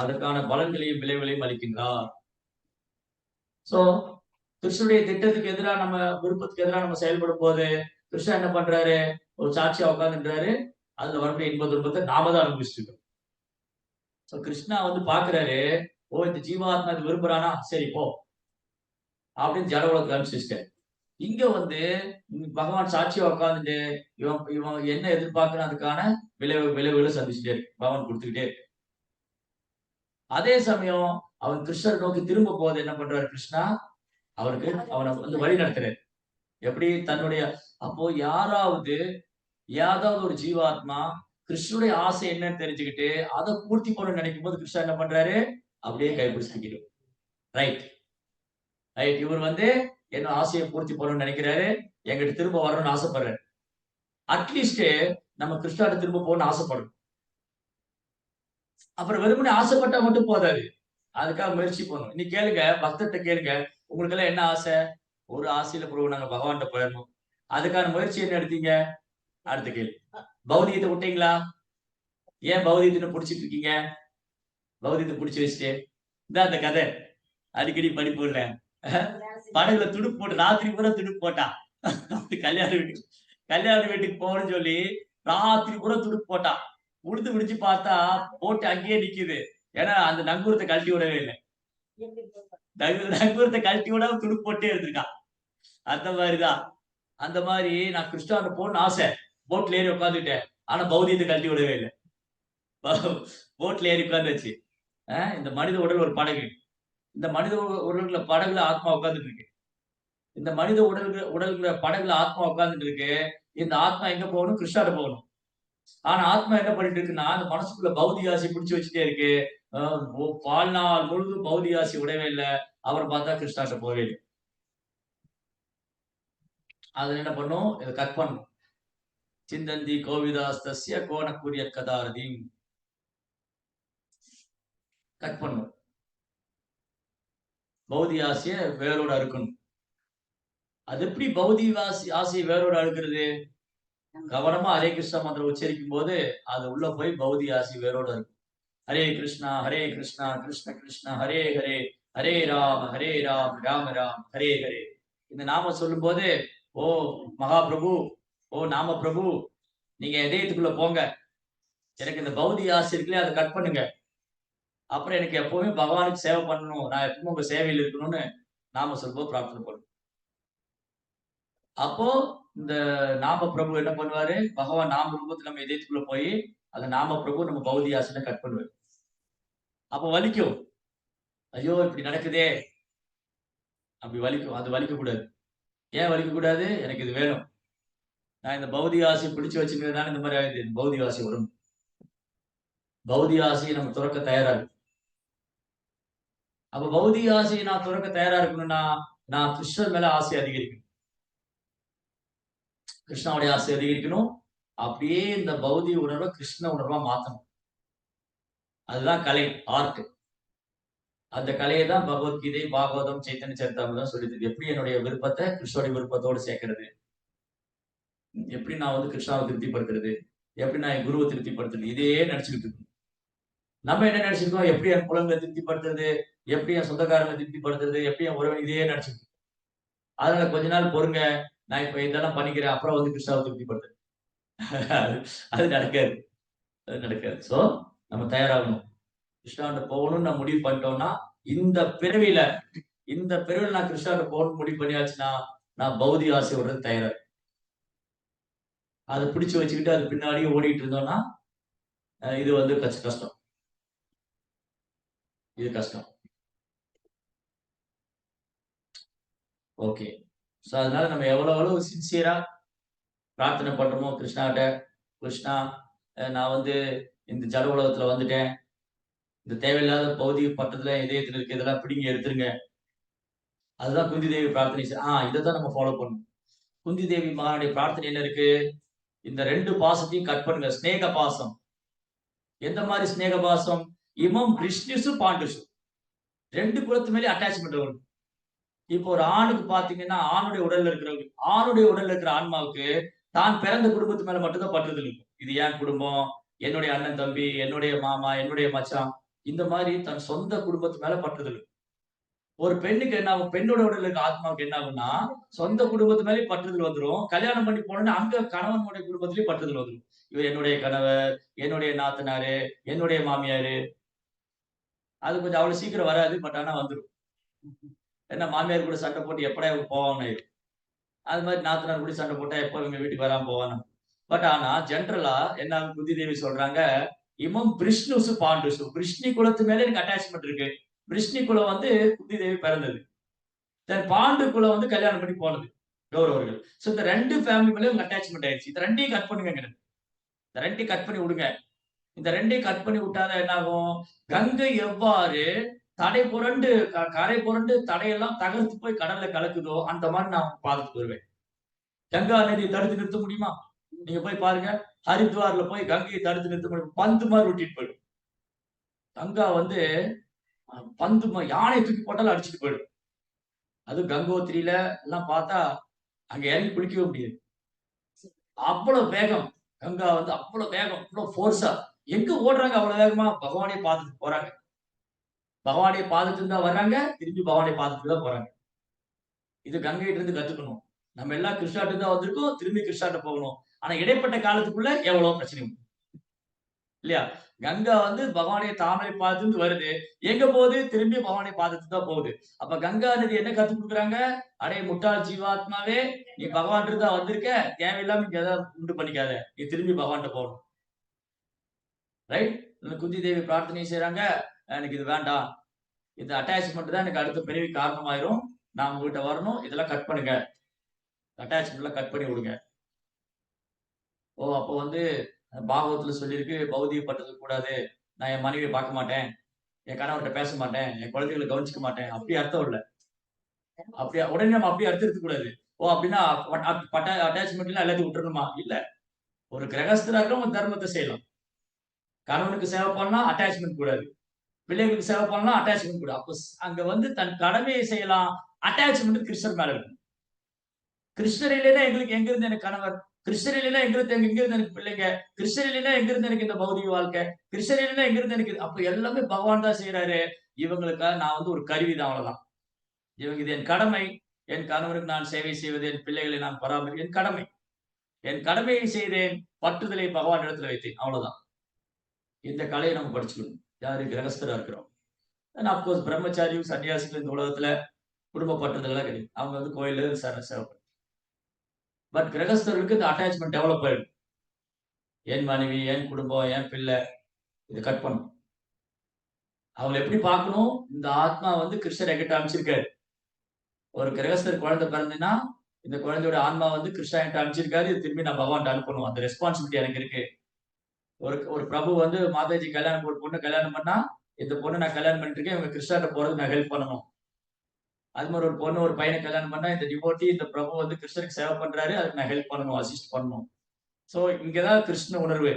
அதற்கான பலன்களையும் விளைவுகளையும் அளிக்கின்றார். சோ கிருஷ்ணனுடைய திட்டத்துக்கு எதிராக, நம்ம விருப்பத்துக்கு எதிராக நம்ம செயல்படும் போது கிருஷ்ணன் என்ன பண்றாரு? ஒரு சாட்சியா உட்கார்ந்துன்றாரு. அதுல வரக்கூடிய இன்ப துன்பத்தை நாம தான் அனுபவிச்சுட்டு இருக்கோம். சோ கிருஷ்ணா பாக்குறாரு, ஓ இந்த ஜீவாத்மா இது விரும்புறானா, சரி போ அப்படின்னு ஜட உலகத்துக்கு அனுப்பிச்சிட்டாரு. இங்க பகவான் சாட்சியா உட்காந்துட்டு இவன் என்ன எதிர்பார்க்கணும் அதுக்கான விளைவுகளை சந்திச்சுட்டே இருக்கு, பகவான் கொடுத்துக்கிட்டே இருக்கு. அதே சமயம் அவன் கிருஷ்ணர் நோக்கி திரும்ப போது என்ன பண்றாரு கிருஷ்ணா? அவனை வழி நடத்துறாரு. எப்படி? தன்னுடைய அப்போ ஏதாவது ஒரு ஜீவாத்மா கிருஷ்ணனுடைய ஆசை என்னன்னு தெரிஞ்சுக்கிட்டு அதை பூர்த்தி பண்ணணும்னு நினைக்கும் போது கிருஷ்ணா என்ன பண்றாரு? அப்படியே கைப்பிடிச்சு. ரைட் ரைட் இவர் என்ன ஆசையை பூர்த்தி பண்ணணும்னு நினைக்கிறாரு, எங்கிட்ட திரும்ப வரணும்னு ஆசைப்படுறாரு. அட்லீஸ்ட் நம்ம கிருஷ்ணாட்ட திரும்ப போகணும்னு ஆசைப்படணும். அப்புறம் வெறுமனே ஆசைப்பட்டா மட்டும் போதாது. அதுக்காக முயற்சி பண்ணணும். இன்னைக்கு கேளுங்க, பக்தர்ட்ட கேளுங்க. உங்களுக்கெல்லாம் என்ன ஆசை? ஒரு ஆசையில பிரபு நாங்க பகவான்ட்ட போயிறணும். அதுக்கான முயற்சி என்ன எடுத்தீங்க? அடுத்த கேள்வி. பௌதீகத்த விட்டீங்களா? ஏன் பௌதீகத்த புடிச்சிட்டு இருக்கீங்க? பௌதீகத்த புடிச்சு வச்சுட்டு. இதான் அந்த கதை. அடிக்கடி படிப்போம்ல. படகுல துடுப்பு போட்டு ராத்திரி பூரா துடுப்பு போட்டான். கல்யாண வீட்டுக்கு போகணும்னு சொல்லி ராத்திரி பூரா துடுப்பு போட்டான். உழுது விடிச்சு பார்த்தா போட்டு அங்கேயே நிக்குது. ஏன்னா அந்த நங்கூரத்த கழட்டி விடவே இல்ல. நங்கூரத்த கழட்டி விடாம துடுப்பு போட்டே இருந்திருக்கான். அந்த மாதிரிதான். அந்த மாதிரி நான் கிறிஸ்டாவுல போகணும்னு ஆசை. போட்ல ஏறி உட்கார்ந்துட்டேன். ஆனா பௌதீகத்த கழட்டி விடவே இல்ல. போட்ல ஏறி உட்கார்ந்தாச்சு. இந்த மனித உடல் ஒரு படகு. இந்த மனித உடல்ல படகுல ஆத்மா உட்கார்ந்துட்டு இருக்கு. இந்த மனித உடல்ல படகுல ஆத்மா உட்கார்ந்துட்டு இருக்கு. இந்த ஆத்மா எங்க போகணும்? கிறிஸ்டாட்ட போகணும். ஆனா ஆத்மா என்ன பண்ணிட்டு இருக்குன்னா, அந்த மனசுக்குள்ள பௌதிக ஆசை பிடிச்சு வச்சுட்டே இருக்கு. அ வாழ்நாள் முழுதும் பௌதிக ஆசை விடவே இல்ல. அப்புறம் பார்த்தா கிறிஸ்டாட்ட போகவே இல்ல. அது என்ன பண்ணும்? இத கட் பண்ணணும். சிந்தந்தி கோவிதாஸ்தஸ்ய கோணக்குரிய கதாரதிம். கட் பண்ணணும். பௌதிக ஆசைய வேரோட அறுக்கணும். அது எப்படி பௌதிக ஆசைய வேரோட அறுக்கிறது? கவனமா ஹரே கிருஷ்ணா மந்திரம் உச்சரிக்கும் போது அது உள்ள போய் பௌதிக ஆசை வேரோட இருக்கும். ஹரே கிருஷ்ணா கிருஷ்ண கிருஷ்ணா ஹரே ஹரே ஹரே ராம் ராம ராம் ஹரே ஹரே. இந்த நாம சொல்லும் போது, ஓ மகாபிரபு, ஓ நாம பிரபு, நீங்க இதயத்துக்குள்ள போங்க. எனக்கு இந்த பௌதிக ஆசை இருக்குல்ல, அதை கட் பண்ணுங்க. அப்புறம் எனக்கு எப்பவுமே பகவானுக்கு சேவை பண்ணணும். நான் எப்பவும் உங்க சேவையில் இருக்கணும்னு நாம சொல்லும்போது பிரார்த்தனை பண்ணும். அப்போ இந்த நாம பிரபு என்ன பண்ணுவாரு? பகவான் நாம ரூபத்துல நம்ம இதயத்துக்குள்ள போய் அந்த நாம பிரபு நம்ம பௌதிக ஆசையில கட் பண்ணுவாரு. அப்ப வலிக்கும். ஐயோ இப்படி நடக்குதே! அப்படி வலிக்கும். அது வலிக்கக்கூடாது. ஏன் வலிக்கக்கூடாது? எனக்கு இது வேணும். நான் இந்த பௌதிக ஆசைய பிடிச்சு வச்சுக்கிறதுனால இந்த மாரி ஆயிடுது. பௌதிக ஆசை வரும். பௌதிக ஆசைய நம்ம துறக்க தயாரா இருக்கணும். அப்ப பௌதிக ஆசைய நான் துறக்க தயாரா இருக்கணும்னா, நான் கிருஷ்ணர் மேல ஆசை அதிகரிக்கணும். கிருஷ்ணாவுடைய ஆசை அதிகரிக்கணும். அப்படியே இந்த பௌதிக உணர்வ கிருஷ்ண உணர்வா மாத்தணும். அதுதான் கலை, ஆர்ட். அந்த கலைய தான் பகவத்கீதை, பாகவதம், சைத்தன்ய சரிதாமிர்தம் சொல்லித் தருது. எப்படி என்னுடைய விருப்பத்த கிருஷ்ணருடைய விருப்பத்தோடு சேர்க்கிறது? எப்படி நான் வந்து கிருஷ்ணாவை திருப்திப்படுத்துறது? எப்படி நான் என் குருவை திருப்திப்படுத்துறது? இதே நடிச்சுக்கிட்டு இருக்கோம். நம்ம என்ன நடிச்சிருக்கோம்? எப்படி என் புலன்களை திருப்திப்படுத்துறது? எப்படி என் சொந்தக்காரங்களை திருப்திப்படுத்துறது? எப்படி என் உறவினர் இதையே நடிச்சிருக்கோம். அதனால கொஞ்ச நாள் பொறுங்க. நான் இப்ப இதெல்லாம் பண்ணிக்கிறேன். அப்புறம் வந்து கிருஷ்ணாவை திருப்திப்படுத்துறேன். அது அது நடக்காது. அது நடக்காது. சோ நம்ம தயாராகணும். கிருஷ்ணாட்ட போகணும்னு நான் முடிவு பண்ணிட்டோம்னா, இந்த பிறவியில இந்த பிறவில நான் கிருஷ்ணாட்ட போகணும்னு முடிவு பண்ணியாச்சுன்னா, நான் பௌதிக ஆசை விடுறது தயாரா இருக்கேன். அத பிடிச்சு வச்சுக்கிட்டு அது பின்னாடியே ஓடிட்டு இருந்தோம்னா, இது வந்து கஷ்டம். இது கஷ்டம். ஓகே. சோ அதனால நம்ம எவ்வளவு சின்சியரா பிரார்த்தனை பண்றோமோ கிருஷ்ணாட்ட, கிருஷ்ணா நான் வந்து இந்த ஜட உலகத்துல வந்துட்டேன். இந்த தேவையில்லாத பௌதிக பட்டத்துல இதயத்துல இருக்க இதெல்லாம் பிடுங்கி எடுத்துருங்க. அதுதான் குந்தி தேவி பிரார்த்தனை. இதத்தான் நம்ம ஃபாலோ பண்ணணும். குந்தி தேவி மகானுடைய பிரார்த்தனை என்ன இருக்கு? இந்த 2 பாசத்தையும் கட் பண்ணுங்க. ஸ்நேக பாசம். எந்த மாரி ஸ்நேக பாசம்? இமம் விஷ்ணுசு பாண்டுசு. 2 குலத்து மேலயும் அட்டாச்மென்ட் வரும். இப்போ ஒரு ஆணுக்கு பாத்தீங்கன்னா, ஆணுடைய உடல்ல இருக்கிற ஆன்மாவுக்கு தான் பிறந்த குடும்பத்து மேல மட்டும் தான் பற்றுதல் இருக்கும். இது என் குடும்பம், என்னுடைய அண்ணன், தம்பி, என்னுடைய மாமா, என்னுடைய மச்சான். இந்த மாரி தன் சொந்த குடும்பத்து மேல பற்றுதல் இருக்கும். ஒரு பெண்ணுக்கு என்ன ஆகும்? பெண்ணோட உடல்ல இருக்க ஆத்மாவுக்கு என்ன ஆகும்னா, சொந்த குடும்பத்து மேலயும் பற்றுதல் வந்துரும். கல்யாணம் பண்ணி போனோனே அங்க கணவனுடைய குடும்பத்திலயும் பற்றுதல் வந்துரும். இவர் என்னுடைய கணவர், என்னுடைய நாத்தனாரு, என்னுடைய மாமியாரு. அது கொஞ்சம் அவ்வளவு சீக்கிரம் வராது. பட் ஆனா வந்துரும். ஏன்னா மாமியார் கூட சண்டை போட்டு எப்படா இவங்க போவான்னு ஆயிரும். அது மாரி நாத்தனார் கூட சண்டை போட்டா எப்போ இவங்க வீட்டுக்கு வராம போவான்னு. பட் ஆனா ஜெனரலா என்ன குந்தி தேவி சொல்றாங்க, இமம் பிரிஷ்ணுசு பாண்டுசு. பிரிஷ்ணி குலத்து மேல எனக்கு அட்டாச்மென்ட் இருக்கு. பிரிஷ்ணி குலம் வந்து குந்தி தேவி பிறந்தது. தென் பாண்டு குலம் வந்து கல்யாணம் பண்ணி போனது. கௌரவர்கள். சோ இந்த 2 ஃபேமிலி மேலயும் உங்க அட்டாச்மென்ட் ஆயிடுச்சு. இந்த 2யும் கட் பண்ணுங்கங்கிறது. இந்த 2யும் கட் பண்ணி விடுங்க. இந்த 2யும் கட் பண்ணி விட்டாதான் என்ன ஆகும்? கங்கை எவ்வாறு தடை புரண்டு கரை புரண்டு தடையெல்லாம் தகர்த்து போய் கடல்ல கலக்குதோ, அந்த மாரி நான் பாதத்துக்கு வருவேன். கங்கா நதியை தடுத்து நிறுத்த முடியுமா? நீங்க போய் பாருங்க. ஹரித்வார்ல போய் கங்கையை தடுத்து நிறுத்த முடியும். பந்து மாரி ஒட்டிட்டு போயிடும். கங்கா வந்து பந்து யானை தூக்கி போட்டாலும் அடிச்சுட்டு போயிடும். அதுவும் கங்கோத்திரியில எல்லாம் பார்த்தா அங்க இறங்கி குளிக்கவே முடியாது. அவ்வளவு வேகம். கங்கா வந்து அவ்வளவு வேகம், அவ்வளவு ஃபோர்ஸா எங்க ஓடுறாங்க அவ்வளவு வேகமா? பகவானே பார்த்துட்டு போறாங்க. பகவானே பார்த்துட்டு தான் வர்றாங்க. திரும்பி பகவானே பார்த்துட்டு தான் போறாங்க. இது கங்கைட்ட இருந்து கத்துக்கணும். நம்ம எல்லாம் கிருஷ்ணாட்ட தான் வந்திருக்கோம். திரும்பி கிருஷ்ணாட்ட போகணும். ஆனா இடைப்பட்ட காலத்துக்குள்ள எவ்வளவோ பிரச்சனை உண்டு. இல்லையா? கங்கா வந்து பகவானுடைய தாமரை பாதத்திலிருந்து வருது. எங்க போகுது? திரும்பி பகவானுடைய பாதத்துக்கு தான் போகுது. அப்ப கங்கா நதி என்ன கத்துக் குடுக்குறாங்க? "அடே முட்டாள் ஜீவாத்மாவே! நீ பகவான்ட்ட தான் வந்திருக்க. தேவையில்லாம இங்க எதாவது உண்டு பண்ணிக்காத. நீ திரும்பி பகவான்ட்ட போணும்." ரைட்? குந்தி தேவி பிரார்த்தனை செய்றாங்க. "எனக்கு இது வேண்டாம். இந்த அட்டாச்மெண்ட் தான் எனக்கு அடுத்த பிறவிக்கு காரணமாயிரும். நான் உங்ககிட்ட வரணும். இதெல்லாம் கட் பண்ணுங்க. அட்டாச்மென்ட்லாம் கட் பண்ணி விடுங்க." ஓ! அப்போ வந்து பாகவத்துல சொல்லியிருக்கு, பௌதிக பற்றுதல் கூடாது. நான் என் மனைவிய பார்க்க மாட்டேன். என் கணவர்ட்ட பேச மாட்டேன். என் குழந்தைகள கவனிச்சுக்க மாட்டேன். அப்படி அர்த்தம் இல்ல. அப்படியா உடனே நம்ம அப்படியே அர்த்தம் எடுத்துக்க கூடாது. ஓ! அப்படின்னா அட்டாச்மென்ட்லாம் எல்லாத்தையும் விட்டுறணுமா? இல்ல. ஒரு கிரகஸ்தரா இருக்கிறவங்க தர்மத்த செய்யலாம். கணவனுக்கு சேவை பண்ணலாம், அட்டாச்மென்ட் கூடாது. பிள்ளைகளுக்கு சேவை பண்ணலாம், அட்டாச்மென்ட் கூடாது. அப்ப அங்க வந்து தன் கடமையை செய்யலாம். அட்டாச்மென்ட் கிருஷ்ணர் மேல இருக்கும். கிருஷ்ணர் இல்லைன்னா எங்களுக்கு எங்கிருந்து எனக்கு கணவர்? கிருஷ்ணர் இல்லைன்னா எங்கிருந்து எனக்கு பிள்ளைங்க? கிருஷ்ணர் இல்லைன்னா எங்கிருந்து எனக்கு இந்த பௌதிக வாழ்க்கை? கிருஷ்ணர் இல்லைன்னா எங்கிருந்து எனக்கு அப்ப எல்லாமே பகவான் தான் செய்றாரு. இவங்களுக்காக நான் வந்து ஒரு கருவி தான் அவ்வளவுதான். இது என் கடமை. என் கணவருக்கு நான் சேவை செய்வது, என் பிள்ளைகளை நான் என் கடமை. என் கடமையை செய்தேன். பற்றுதலை பகவானிடத்துல வைத்தேன். அவ்வளவுதான். இந்த கலையை நம்ம படிச்சுக்கணும். யாரு கிரகஸ்தரா இருக்கிறோம். ஆனா அப்கோர்ஸ் பிரம்மச்சாரியும், சன்னியாசிகளும் இந்த உலகத்துல குடும்ப பற்றுதல்லாம் கிடையாது. அவங்க வந்து கோயில்ல சேவை பட் கிரகஸ்தர்களுக்கு இந்த அட்டாச்மென்ட் டெவலப் ஆயிடும். என் மனைவி, என் குடும்பம், என் பிள்ளை இத கட் பண்ணணும். அவங்கள எப்படி பார்க்கணும்? இந்த ஆத்மா வந்து கிருஷ்ணர் என்கிட்ட அனுப்பிச்சிருக்காரு. ஒரு கிரகஸ்தர் குழந்தை பிறந்ததுன்னா, இந்த குழந்தையோட ஆன்மா வந்து கிருஷ்ணா என்கிட்ட அனுப்பிச்சிருக்காரு. இது திரும்பி நான் பகவான்ட்ட அனுப்பணும். அந்த ரெஸ்பான்சிபிலிட்டி எனக்கு இருக்கு. ஒரு ஒரு பிரபு வந்து மாதாஜி ஒரு பொண்ண கல்யாணம் பண்ணா, இந்த பொண்ண நான் கல்யாணம் பண்ணிட்டு இருக்கேன். இவங்க கிருஷ்ணாட்ட போறதுக்கு நான் ஹெல்ப் பண்ணணும். அது மாரி ஒரு பொண்ணு ஒரு பையன கல்யாணம் பண்ணா, இந்த டிவோட்டி இந்த பிரபு வந்து கிருஷ்ணருக்கு சேவை பண்றாரு. அதுக்கு நான் ஹெல்ப் பண்ணணும், அசிஸ்ட் பண்ணணும். சோ இங்க தான் கிருஷ்ண உணர்வு.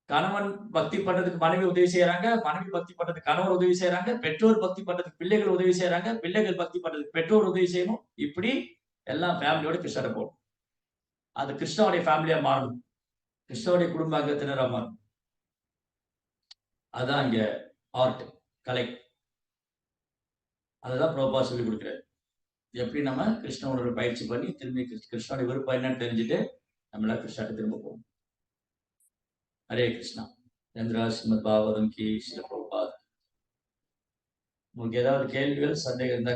கணவன் பக்தி பண்றதுக்கு மனைவி உதவி செய்யறாங்க. மனைவி பக்தி பண்றதுக்கு கணவர் உதவி செய்யறாங்க. பெற்றோர் பக்தி பண்றதுக்கு பிள்ளைகள் உதவி செய்யறாங்க. பிள்ளைகள் பக்தி பண்றதுக்கு பெற்றோர் உதவி செய்யணும். இப்படி எல்லாம் ஃபேமிலியோட கிருஷ்ணர போணும். அது கிருஷ்ணாவுடைய ஃபேமிலியா மாறணும். கிருஷ்ணாவுடைய குடும்ப அங்கத்தினரா மாறணும். அதான் இங்க ஆர்ட், கலை. அததான் பிரபுபாத் சொல்லிக் கொடுக்கிறாரு. எப்படி நம்ம கிருஷ்ண உணர்வு பயிற்சி பண்ணி திரும்பி கிருஷ்ணனுடைய விருப்பம் என்னன்னு தெரிஞ்சுட்டு நம்மள கிருஷ்ணாட்ட திரும்ப போகணும். ஹரே கிருஷ்ணா. சந்திரா ஸ்ரீமத் பாகவதம் கி ஸ்ரீல பிரபுபாத். உங்களுக்கு ஏதாவது கேள்விகள், சந்தேகம் இருந்தா